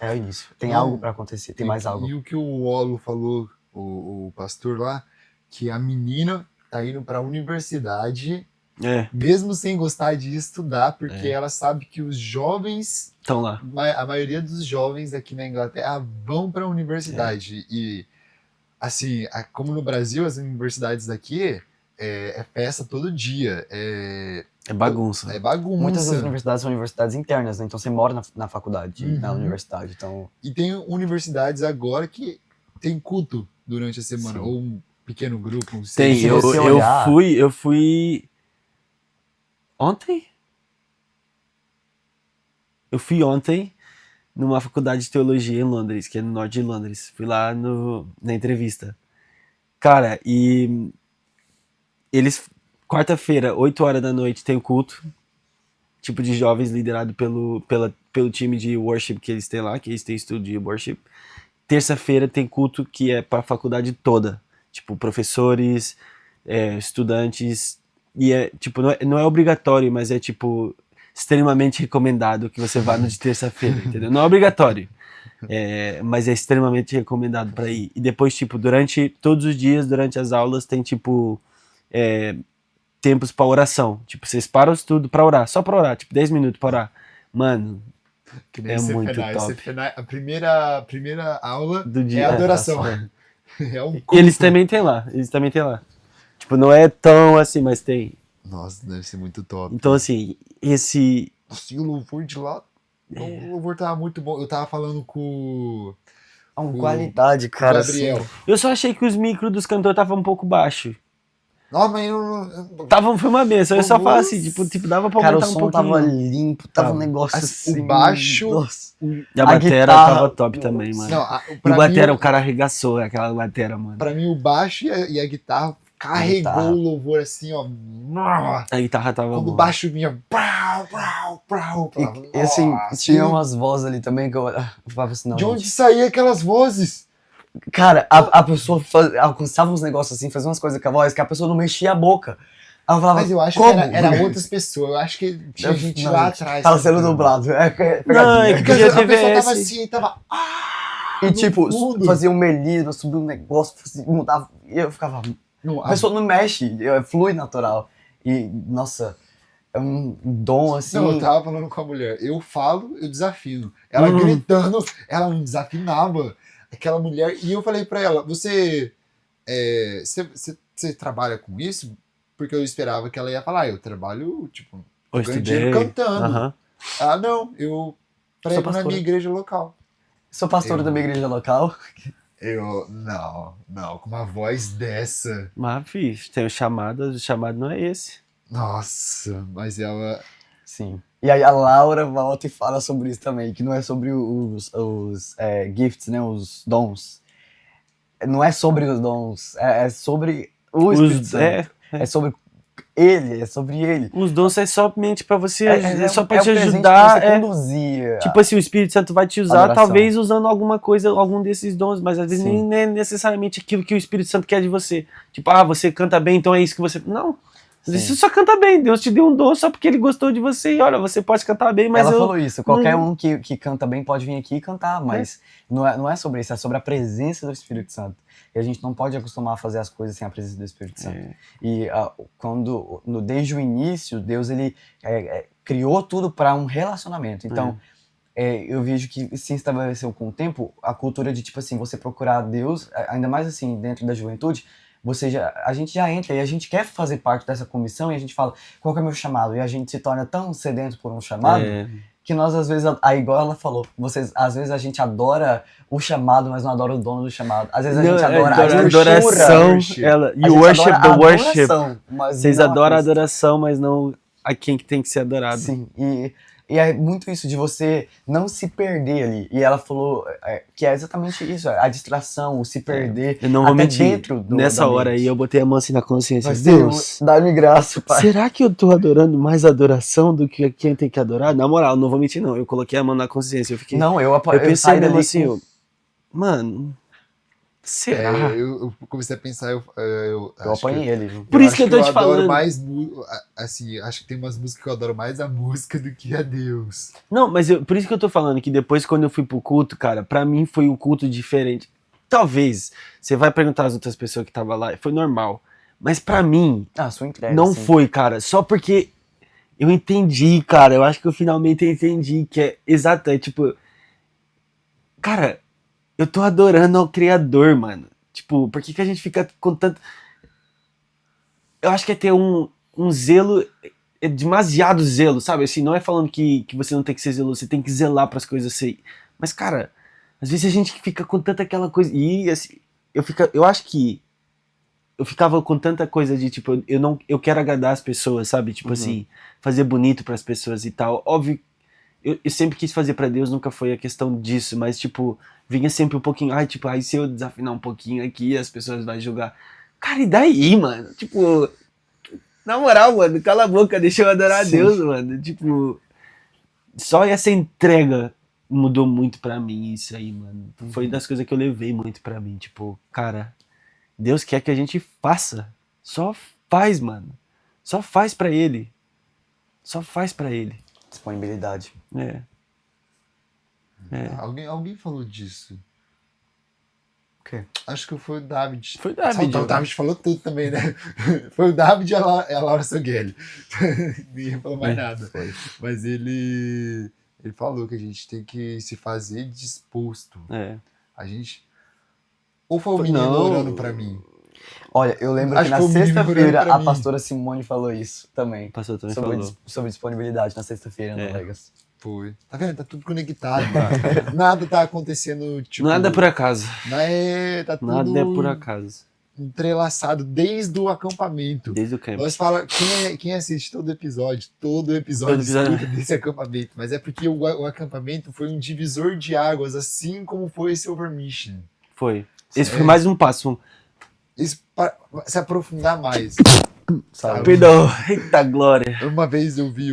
Tem algo para acontecer, tem mais algo. E o que o Olo falou, o pastor lá, que a menina tá indo pra universidade mesmo sem gostar de estudar, porque ela sabe que os jovens estão lá. A maioria dos jovens aqui na Inglaterra vão para a universidade. E, assim, como no Brasil, as universidades daqui é festa todo dia. É bagunça. É bagunça. Muitas das universidades são universidades internas, né? Então você mora na faculdade, na universidade. Então... E tem universidades agora que tem culto durante a semana, ou um pequeno grupo. Tem, eu fui ontem? Eu fui ontem numa faculdade de teologia em Londres, que é no norte de Londres. Fui lá na entrevista. Cara, e eles, quarta-feira, 8 horas da noite, tem o culto, tipo de jovens liderado pelo time de worship que eles têm lá, que eles têm estudo de worship. Terça-feira tem culto que é para a faculdade toda, tipo professores, estudantes, e tipo, não é obrigatório, mas é tipo extremamente recomendado que você vá no de terça-feira, entendeu? Não é obrigatório, mas é extremamente recomendado para ir. E depois, tipo, todos os dias, durante as aulas, tem tipo tempos para oração. Tipo, vocês param tudo para orar, só para orar, tipo 10 minutos para orar. Mano, é muito top. A primeira aula do dia, é a adoração. Eles também tem lá. Tipo, não é tão assim, mas tem. Nossa, deve ser muito top. Então, assim, o louvor de lá, o louvor tava muito bom. Eu tava falando com qualidade, cara. Gabriel. Assim. Eu só achei que os micros dos cantores estavam um pouco baixo. Não, mas foi uma benção. Eu só falo assim, tipo, dava pra aumentar um pouquinho. Cara, o som tava limpo, tava um negócio assim. O baixo... E a batera tava top também, mano. E o batera, o cara arregaçou aquela batera, mano. Pra mim, o baixo e a guitarra carregou o louvor assim, ó. A guitarra tava boa. Quando o baixo vinha... E assim, tinha umas vozes ali também que eu falava assim, não. De onde saía aquelas vozes? Cara, a pessoa alcançava uns negócios assim, fazia umas coisas com a voz, que a pessoa não mexia a boca. Aí eu falava, mas eu acho como? que era outras pessoas. Eu acho que tinha gente lá atrás. Tava sendo dublado. Não, é que a pessoa tava assim, tava... E tipo, fazia um melisma, subia um negócio, mudava. E eu ficava... A pessoa não mexe, flui natural. E, nossa, é um dom assim... Não, eu tava falando com a mulher. Eu falo, eu desafino. Ela gritando, ela não desafinava. Aquela mulher, e eu falei pra ela, você trabalha com isso? Porque eu esperava que ela ia falar, eu trabalho, tipo, ganho dinheiro cantando. Não, eu prego na minha igreja local. Sou pastor da minha igreja local. Não, com uma voz dessa. Mas, fiz, tem o chamado não é esse. Nossa, mas ela... Sim. E aí a Laura volta e fala sobre isso também, que não é sobre os gifts, né, os dons. Não é sobre os dons, é sobre o Espírito Santo. É sobre ele, é sobre ele. Os dons é somente pra você, só pra te ajudar. Você conduzir. Tipo assim, o Espírito Santo vai te usar, talvez usando alguma coisa, algum desses dons, mas às vezes nem é necessariamente aquilo que o Espírito Santo quer de você. Tipo, você canta bem, então é isso que você... Não. Você só canta bem, Deus te deu um dom só porque ele gostou de você e olha, você pode cantar bem, mas ela falou isso, qualquer um que canta bem pode vir aqui e cantar, mas não é sobre isso, é sobre a presença do Espírito Santo. E a gente não pode acostumar a fazer as coisas sem a presença do Espírito Santo. E desde o início, Deus ele criou tudo para um relacionamento. Então, eu vejo que se estabeleceu com o tempo a cultura de tipo assim, você procurar Deus, ainda mais assim, dentro da juventude, a gente já entra e a gente quer fazer parte dessa comissão e a gente fala, qual que é o meu chamado? E a gente se torna tão sedento por um chamado que nós às vezes, igual ela falou, às vezes a gente adora o chamado, mas não adora o dono do chamado. Às vezes a gente adora a adoração, e o worship do worship. Vocês adoram a adoração, mas não a quem que tem que ser adorado. Sim, e é muito isso de você não se perder ali. E ela falou que é exatamente isso, a distração, o se perder. Eu não vou mentir, nessa hora aí eu botei a mão assim na consciência. Deus, dá-me graça, Pai. Será que eu tô adorando mais adoração do que quem tem que adorar? Na moral, não vou mentir não, eu coloquei a mão na consciência, eu fiquei... Não, eu pensei mesmo assim, mano... Será? Eu comecei a pensar, eu apanhei ele. Por isso que eu tô te falando. Mais, assim, acho que tem umas músicas que eu adoro mais a música do que a Deus. Não, mas por isso que eu tô falando que depois quando eu fui pro culto, cara, pra mim foi um culto diferente. Talvez, você vai perguntar às outras pessoas que estavam lá, foi normal. Mas pra mim, sua entrega, não sim. foi, cara. Só porque eu entendi, cara. Eu acho que eu finalmente entendi que é exato, é tipo... Cara, eu tô adorando ao Criador, mano. Tipo, por que a gente fica com tanto... Eu acho que é ter um zelo, é demasiado zelo, sabe? Assim, não é falando que você não tem que ser zeloso, você tem que zelar pras coisas ser... Mas, cara, às vezes a gente fica com tanta aquela coisa... E, assim, eu acho que eu ficava com tanta coisa de, tipo, eu quero agradar as pessoas, sabe? Tipo assim, fazer bonito pras pessoas e tal. Óbvio, eu sempre quis fazer pra Deus, nunca foi a questão disso, mas, tipo, vinha sempre um pouquinho, ai, se eu desafinar um pouquinho aqui, as pessoas vão julgar. Cara, e daí, mano? Tipo, na moral, mano, cala a boca, deixa eu adorar a Deus, mano. Tipo, só essa entrega mudou muito pra mim, isso aí, mano. Foi das coisas que eu levei muito pra mim, tipo, cara, Deus quer que a gente faça. Só faz, mano. Só faz pra Ele. Só faz pra Ele. Disponibilidade. É. Alguém falou disso. O quê? Acho que foi o David. Foi o David, O David falou tudo também, né? Foi o David e a Laura Soghelli. Ninguém falou mais nada. Foi. Mas ele falou que a gente tem que se fazer disposto. É. A gente... Ou foi o menino orando pra mim? Olha, eu lembro Acho que na que foi o menino sexta-feira orando pra a mim. pastora Simone falou isso também. O pastor também Sobre, falou. sobre disponibilidade na sexta-feira no Vegas. Foi. Tá vendo? Tá tudo conectado. Nada tá acontecendo, tipo... Nada é por acaso. Tá tudo Nada é por acaso. entrelaçado desde o acampamento. Desde o camp. Nós fala, quem assiste todo episódio Todo episódio. escuta desse acampamento, mas é porque o acampamento foi um divisor de águas, assim como foi esse Overmission. Foi. Esse foi mais um passo. Isso para se aprofundar mais. Sabe? Perdão. Eita glória. Uma vez eu vi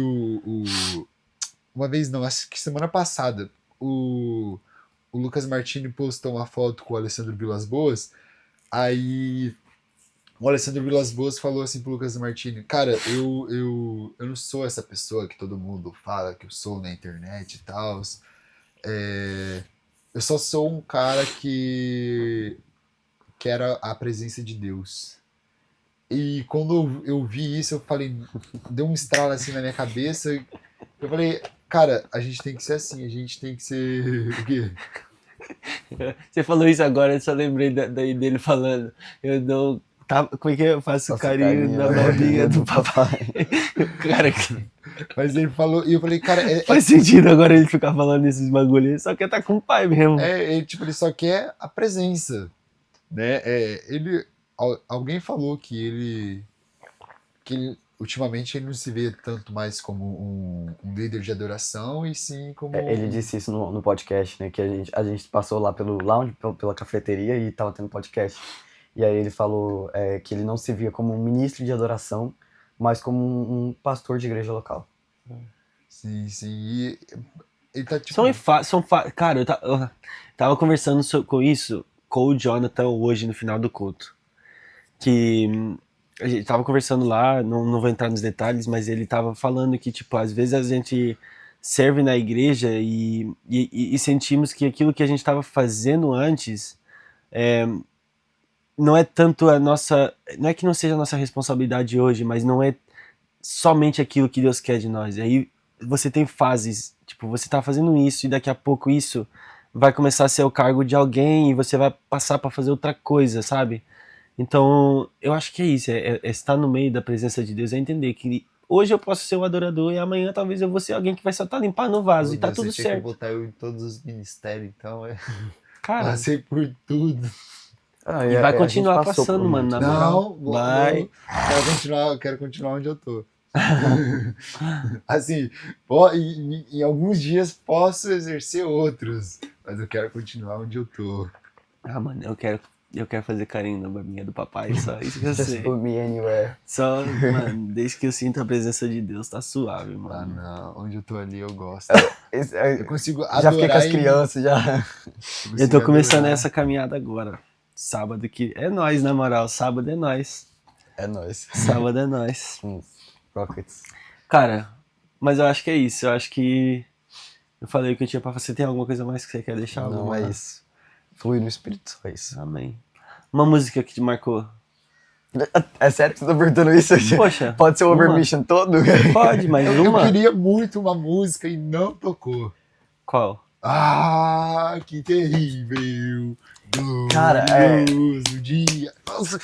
uma vez não, acho que semana passada, o Lucas Martini postou uma foto com o Alessandro Vilas Boas, aí o Alessandro Vilas Boas falou assim pro Lucas Martini, cara, eu não sou essa pessoa que todo mundo fala que eu sou na internet e tal, eu só sou um cara que quer a presença de Deus. E quando eu vi isso, eu falei, deu um estralo assim na minha cabeça, eu falei, cara, a gente tem que ser assim, a gente tem que ser... O quê? Você falou isso agora, eu só lembrei daí dele falando. Eu dou. Como é que eu faço carinho na barriga do papai? Cara, Mas ele falou, e eu falei, cara, faz sentido agora ele ficar falando esses bagulho. Ele só quer estar com o pai mesmo. ele só quer a presença, né? Alguém falou que ele ultimamente ele não se vê tanto mais como um líder de adoração, e sim como... Ele disse isso no podcast, né? Que a gente passou lá pelo lounge, pela cafeteria e tava tendo podcast. E aí ele falou que ele não se via como um ministro de adoração, mas como um pastor de igreja local. Sim, sim. E ele tá tipo... Cara, eu tava conversando com isso com o Jonathan hoje no final do culto. Que a gente tava conversando lá, não vou entrar nos detalhes, mas ele tava falando que, tipo, às vezes a gente serve na igreja e sentimos que aquilo que a gente tava fazendo antes não é tanto a nossa... Não é que não seja a nossa responsabilidade hoje, mas não é somente aquilo que Deus quer de nós. E aí você tem fases, tipo, você tá fazendo isso e daqui a pouco isso vai começar a ser o cargo de alguém e você vai passar pra fazer outra coisa, sabe? Então, eu acho que é isso, é estar no meio da presença de Deus, é entender que hoje eu posso ser o adorador e amanhã talvez eu vou ser alguém que vai só estar limpando o vaso e tá tudo Você tinha que certo. botar eu em todos os ministérios, então Cara, passei por tudo. E vai continuar passando, mano, na moral. Vai. Eu quero continuar onde eu tô. Assim, em alguns dias posso exercer outros, mas eu quero continuar onde eu tô. Ah, mano, eu quero fazer carinho na barbinha do papai, só isso que eu Just sei. put me anywhere. Só, mano, desde que eu sinto a presença de Deus, tá suave, mano. Ah, não, onde eu tô ali eu gosto. Eu consigo adorar. Já fiquei com as crianças, já. Eu tô começando essa caminhada agora. Sábado que... É nóis, na moral, sábado é nóis. É nóis. Sábado é nóis. Rockets. Cara, mas eu acho que é isso. Eu acho que eu falei o que eu tinha pra fazer. Tem alguma coisa mais que você quer deixar? Não, alguma? é isso. Flui no espírito, é isso. Amém. Uma música que te marcou? É sério que você tá perguntando isso? Poxa. Pode ser o uma. Overmission todo? Pode, mas Eu uma. queria muito uma música e não tocou. Qual? Ah, que terrível! Cara, Glorioso dia. Nossa,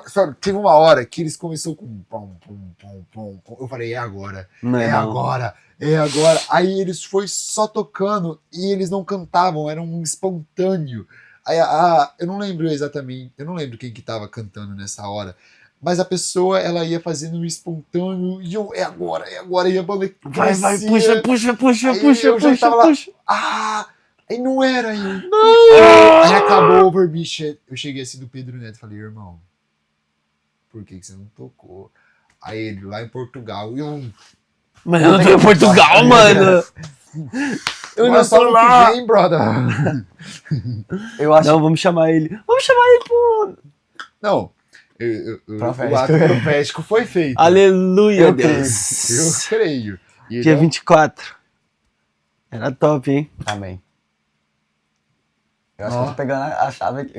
sério, teve uma hora que eles começaram com pom, pom, pom, pom, pom. Eu falei, é agora, Não é, é não. agora, é agora. Aí eles foi só tocando e eles não cantavam, era um espontâneo. Aí, eu não lembro exatamente, eu não lembro quem que tava cantando nessa hora. Mas a pessoa, ela ia fazendo um espontâneo e eu, é agora, e a banda Vai, crescia. puxa, Aí eu já tava lá, puxa. Aí não era aí. Não! Aí acabou o Overbeach. Eu cheguei assim do Pedro Neto e falei, irmão, por que você não tocou? Aí ele, lá em Portugal, e eu... Mas eu não tô em Portugal, mano. Eu não tô lá. Vem, brother. Eu acho Não, vamos chamar ele. Vamos chamar ele, pô. Não, Profético. o ato profético foi feito. Aleluia, Eu Deus. Eu creio. E Dia ele- 24. Era top, hein? Também. Eu acho Ó. que eu tô pegando a chave aqui.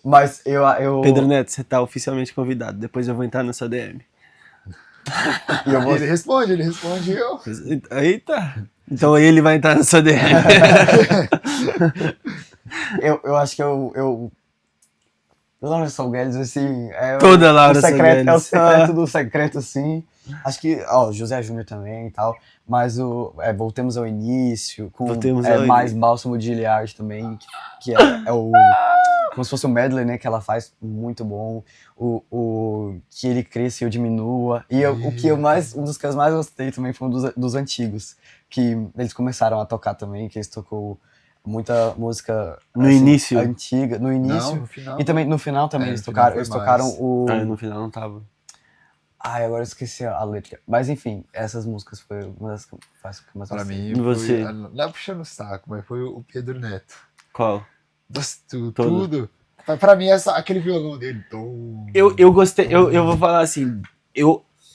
Mas eu... Pedro Neto, você tá oficialmente convidado. Depois eu vou entrar na sua DM. E eu vou... Ele responde, eu. Eita. Então ele vai entrar na sua DM. eu acho que eu... Laura Salguedes, assim... É Toda Laura o secreto, Salguedes. É o secreto do secreto, assim. Acho que... Ó, José Júnior também e tal. Mas voltemos ao início. Com Voltemos ao mais início. Bálsamo de Iliard também. Que é o... Como se fosse o medley, né? Que ela faz muito bom. O Que Ele Cresça e Eu Diminua. E o que eu mais... Um dos que eu mais gostei também foi um dos antigos. Que eles começaram a tocar também. Que eles tocou muita música... No assim, início? Antiga. No início. Não, no final. E também no final também É, eles no final tocaram, foi eles mais. tocaram o... Ah, no final não tava. Ai, agora eu esqueci a letra. Mas enfim, essas músicas foi uma das que eu mais Pra gostei. mim, E você? foi, não é puxando o saco, mas foi o Pedro Neto. Qual? Tudo. Pra mim, aquele violão dele. Eu gostei, eu vou falar assim,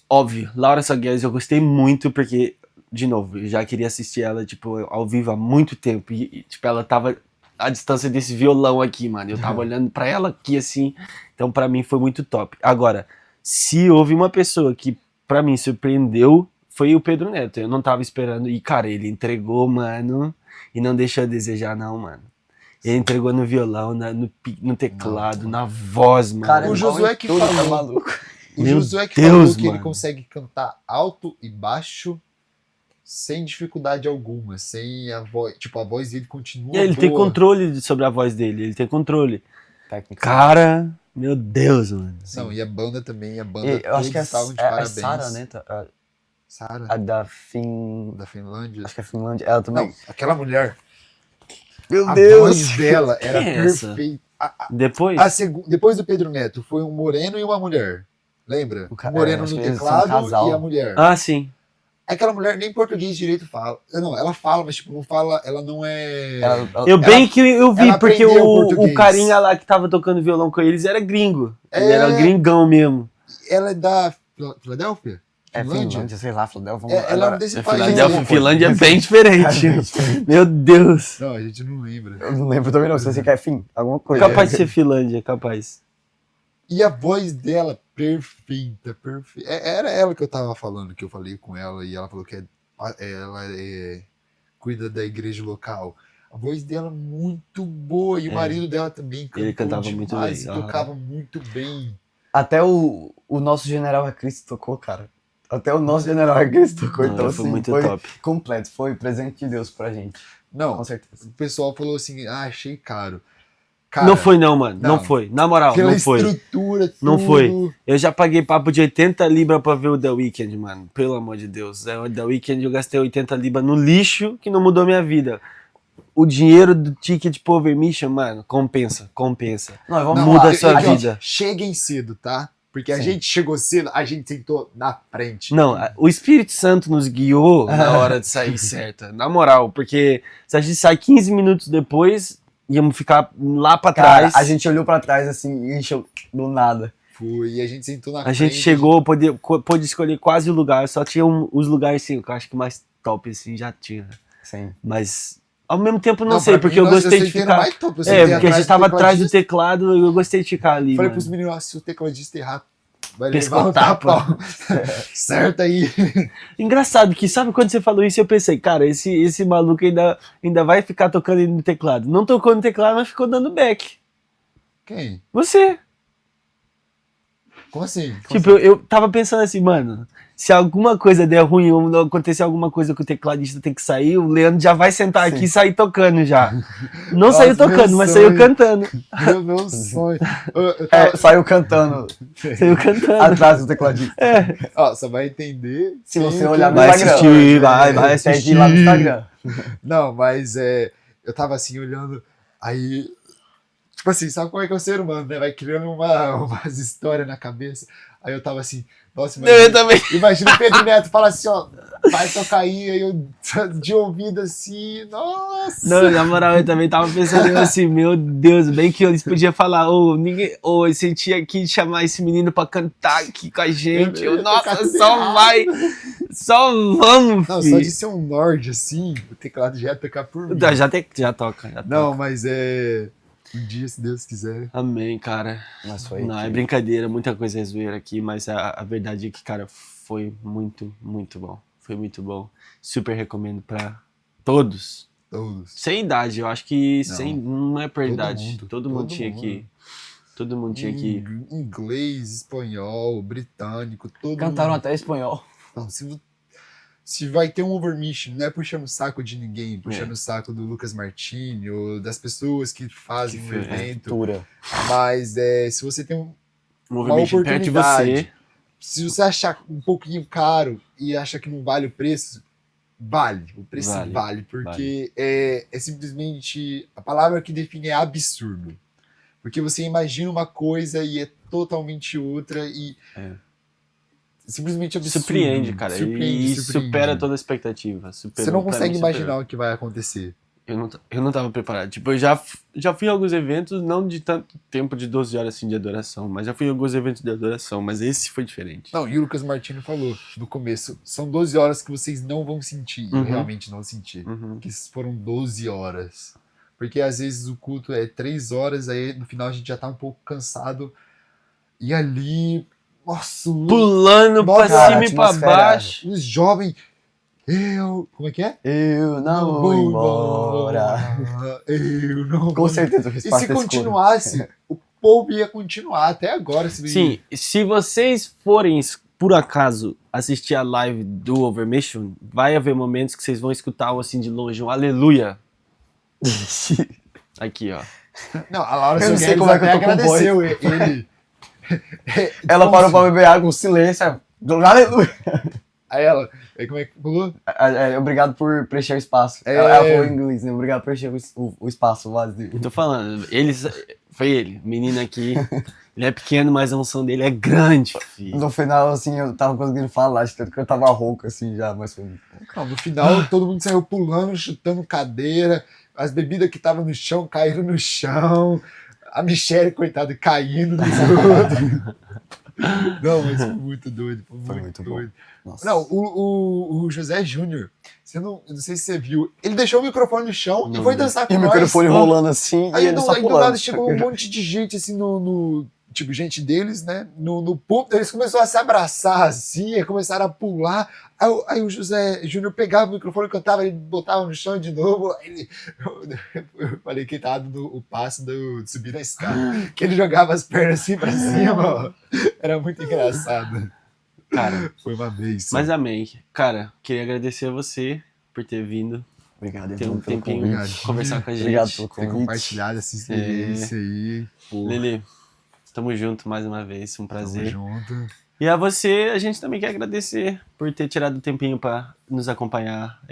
óbvio, Laura Salguedes eu gostei muito porque, de novo, eu já queria assistir ela, tipo, ao vivo há muito tempo e tipo, ela tava à distância desse violão aqui, mano, eu tava olhando pra ela aqui, assim, então pra mim foi muito top. Agora, se houve uma pessoa que pra mim surpreendeu, foi o Pedro Neto, eu não tava esperando, e cara, ele entregou, mano, e não deixou a desejar não, mano. Ele entregou no violão, no teclado, na voz, mano. Cara, O Josué que tudo tá falou. maluco. O Meu Josué que Deus, falou que ele mano. consegue cantar alto e baixo sem dificuldade alguma, sem a voz, tipo, a voz dele continua E ele boa. tem controle sobre a voz dele, ele tem controle. Técnica. Cara, meu Deus, mano. Não, e a banda também, a banda E eu acho que é estavam de a parabéns. Sarah, né? Sarah, A da da Finlândia. Acho que é Finlândia. Ela também. Não, aquela mulher, Meu a voz dela era Quem é essa? perfeita. Depois? Depois do Pedro Neto, foi um moreno e uma mulher. Lembra? O moreno acho no que eles são um teclado casal. e a mulher. Ah, sim. Aquela mulher nem português direito fala. Não, ela fala, mas tipo, não fala, ela não é... Eu vi, ela porque aprendeu o português. carinha lá que tava tocando violão com eles era gringo. Ele É. era gringão mesmo. Ela é da Filadélfia? É Finlândia? Finlândia, sei lá, Filadélfia. Ela é um desse país. Filadélfia, né? Finlândia é bem diferente. Meu Deus. Não, a gente não lembra. Eu não lembro também não, se você quer fim, alguma coisa. Capaz de ser Finlândia, capaz. E a voz dela, perfeita. Era ela que eu tava falando, que eu falei com ela, e ela falou que ela cuida da igreja local. A voz dela muito boa, e o marido dela também cantou Ele cantava muito demais, bem. tocava muito bem. Até o nosso General A Cristo tocou, cara. Até o nosso General A Cristo tocou, Não, então foi assim, muito foi top. completo, foi presente de Deus pra gente, Não, com certeza. o pessoal falou assim, achei caro. Cara, Não foi não, mano. Não não. foi. Na moral, pela não foi. estrutura, tudo. Não foi. Eu já paguei papo de 80 libras pra ver o The Weeknd, mano. Pelo amor de Deus. O The Weeknd eu gastei 80 libras no lixo que não mudou minha vida. O dinheiro do ticket pro Overmission, mano, compensa. Não, vamos Muda falar. a sua gente, vida. cheguem cedo, tá? Porque a Sim. gente chegou cedo, a gente sentou na frente. Não, o Espírito Santo nos guiou na hora de sair certa. Na moral, porque se a gente sai 15 minutos depois, íamos ficar lá pra Cara, trás. a gente olhou pra trás assim e encheu do nada. Foi, e a gente sentou na A frente. gente chegou, pôde escolher quase o lugar, só tinha os lugares assim, que eu acho que mais top assim já tinha. Sim. Mas Ao mesmo tempo, não sei, porque eu gostei de ficar... porque a gente tava atrás do teclado e eu gostei de ficar ali, Falei mano. pros meninos, se o tecladista errar, vai Pesco levar um tapa. tapão. Certo aí. Engraçado que, sabe quando você falou isso, eu pensei, cara, esse maluco ainda vai ficar tocando no teclado. Não tocou no teclado, mas ficou dando back. Quem? Você. Como assim? Tipo, eu tava pensando assim, mano, se alguma coisa der ruim ou não acontecer alguma coisa que o tecladista tem que sair, o Leandro já vai sentar aqui e sair tocando já. Não Nossa, saiu tocando, mas saiu cantando. Meu sonho. Saiu cantando Saiu cantando. atrás do tecladista. Ó, você vai entender. Se você olhar no Vai Instagram. assistir, vai Segue assistir. lá no Instagram. Não, mas eu tava assim olhando, aí, tipo assim, sabe como é que é o ser humano, né? Vai criando umas histórias na cabeça. Aí eu tava assim, nossa, Eu também. imagina o Pedro Neto fala assim, ó, vai tocar aí eu de ouvido assim, nossa. Não, na moral, eu também tava pensando assim, meu Deus, bem que eles podiam falar, eu senti aqui de chamar esse menino pra cantar aqui com a gente. Eu ia Nossa, tocar tudo só errado. vai, só vamos, Não, filho. só de ser um Nord assim, o teclado já ia tocar por mim. Já toca. Não, mas um dia, se Deus quiser. Amém, cara. Mas foi Não, é brincadeira, muita coisa é zoeira aqui, mas a verdade é que, cara, foi muito, muito bom. Foi muito bom. Super recomendo pra todos. Todos. Sem idade, eu acho que não é por Todo idade. mundo, Todo mundo todo tinha mundo. que. Todo mundo tinha que. Inglês, espanhol, britânico, todo Cantaram mundo. até espanhol. Não, se vai ter um overmission, não é puxando o saco de ninguém, puxando o saco do Lucas Martini ou das pessoas que fazem o evento, Cultura. mas se você tem Um uma movimento perto de oportunidade, você. se você achar um pouquinho caro e acha que não vale o preço, vale, o preço vale, porque é simplesmente, a palavra que define é absurdo, porque você imagina uma coisa e é totalmente outra e simplesmente absurdo. Surpreende, cara. Surpreende. Supera toda a expectativa. Você não consegue imaginar o que vai acontecer. Eu não tava preparado. Tipo, eu já fui a alguns eventos, não de tanto tempo de 12 horas assim de adoração, mas já fui a alguns eventos de adoração, mas esse foi diferente. Não, e o Lucas Martini falou no começo, são 12 horas que vocês não vão sentir, e eu realmente não senti. Que foram 12 horas. Porque às vezes o culto é 3 horas, aí no final a gente já tá um pouco cansado. E ali, nossa, Pulando pra cima e pra baixo. os jovens, como é que é? Eu não vou embora. Eu não Com vou. certeza eu fiz parte E se desse continuasse, o povo ia continuar até agora. Sim, se vocês forem, por acaso, assistir a live do Overmission, vai haver momentos que vocês vão escutar assim de longe, um aleluia. Aqui, ó. Não, a Laura Eu não sei Silgueiros como é que até eu tô com agradeceu ele. Ela parou pra beber água, um silêncio. Aleluia. Aí ela, como é que falou? Obrigado por preencher o espaço. Ela falou em inglês, né? Obrigado por preencher o espaço vazio. Eu tô falando, foi ele, menino aqui. Ele é pequeno, mas a unção dele é grande, filho. No final, assim, eu tava conseguindo falar, de tanto que eu tava rouco, assim, já, mas foi... Não, no final, todo mundo saiu pulando, chutando cadeira, as bebidas que estavam no chão caíram no chão, a Michelle, coitada, caindo nos outros. Não, mas foi muito doido, foi muito doido. Nossa. Não, o José Júnior, eu não sei se você viu, ele deixou o microfone no chão e foi dançar com nós. E o microfone rolando assim, aí e ele só do pulando. nada chegou um monte de gente, assim, tipo, gente deles, né, no púlpito, eles começaram a se abraçar, assim, começaram a pular, aí o José Júnior pegava o microfone, cantava, ele botava no chão de novo, eu falei que ele tava dando o passo de subir na escada, que ele jogava as pernas assim pra cima, ó. Era muito engraçado. Cara, foi uma vez. Mas amém. Cara, queria agradecer a você por ter vindo. Obrigado, ter um tempinho conversar com a gente. Obrigado pelo convite. Ter compartilhado essa experiência aí. Lili, estamos juntos mais uma vez, um prazer. Tamo junto. E a você, a gente também quer agradecer por ter tirado o tempinho para nos acompanhar.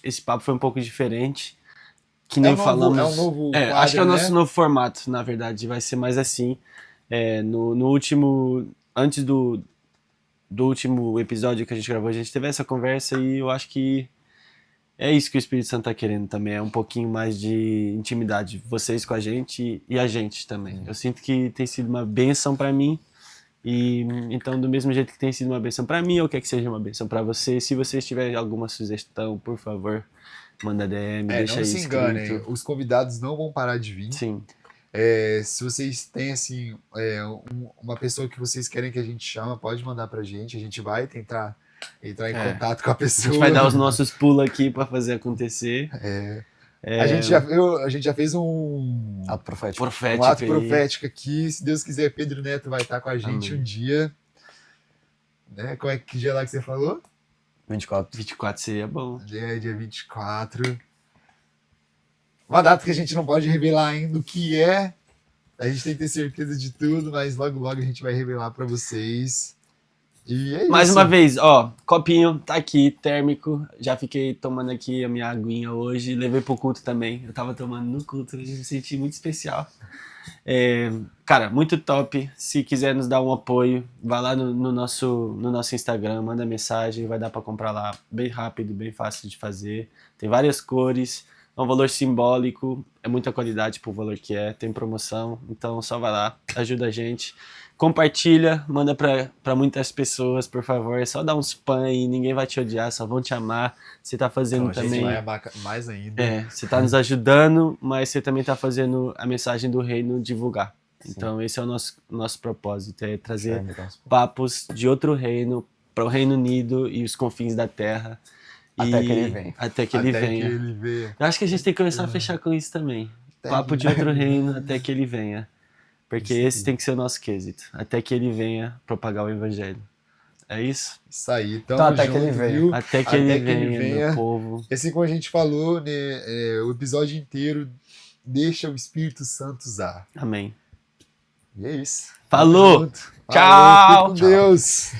Esse papo foi um pouco diferente. Que nem falamos. É um novo quadro, acho que é o nosso né? novo formato, na verdade. Vai ser mais assim. No último. Antes do último episódio que a gente gravou, a gente teve essa conversa e eu acho que é isso que o Espírito Santo tá querendo também, é um pouquinho mais de intimidade, vocês com a gente e a gente também. Eu sinto que tem sido uma bênção para mim e então do mesmo jeito que tem sido uma bênção para mim, eu quero que seja uma bênção para você. Se você tiver alguma sugestão, por favor, manda DM, É, deixa não aí se enganem, escrito. os convidados não vão parar de vir. Sim, Se vocês têm, assim, uma pessoa que vocês querem que a gente chama, pode mandar pra gente. A gente vai tentar entrar em contato com a a pessoa. gente vai dar os nossos pulos aqui pra fazer acontecer. A gente já fez um Ato profético. Profético ato aí. profético aqui. Se Deus quiser, Pedro Neto vai estar com a gente Amém. um dia. Né? Qual é que dia lá que você falou? 24. 24 seria bom. Dia 24. Uma data que a gente não pode revelar ainda o que é. A gente tem que ter certeza de tudo, mas logo logo a gente vai revelar pra vocês. E é Mais isso. uma vez, ó, copinho tá aqui, térmico. Já fiquei tomando aqui a minha aguinha hoje. Levei pro culto também. Eu tava tomando no culto, me senti muito especial. Cara, muito top. Se quiser nos dar um apoio, vai lá no nosso Instagram, manda mensagem, vai dar pra comprar lá. Bem rápido, bem fácil de fazer. Tem várias cores, é um valor simbólico, é muita qualidade pro valor que é, tem promoção. Então só vai lá, ajuda a gente. Compartilha, manda pra muitas pessoas, por favor. É só dar um spam aí, ninguém vai te odiar, só vão te amar. Você tá fazendo Então, a gente também. vai amar mais ainda. Você tá nos ajudando, mas você também tá fazendo a mensagem do reino divulgar. Então esse é o nosso propósito, é trazer papos de outro reino para o Reino Unido e os confins da terra. Até que ele venha. Até que ele venha. Eu acho que a gente tem que começar a fechar com isso também. Papo de outro reino até que ele venha. Porque esse tem que ser o nosso quesito. Até que ele venha propagar o evangelho. É isso? Isso aí. Então, até que ele venha. Viu? Até que ele venha, meu povo. Assim como a gente falou, né, o episódio inteiro deixa o Espírito Santo usar. Amém. E é isso. Falou! Tamo junto. Tchau! Fique com Deus!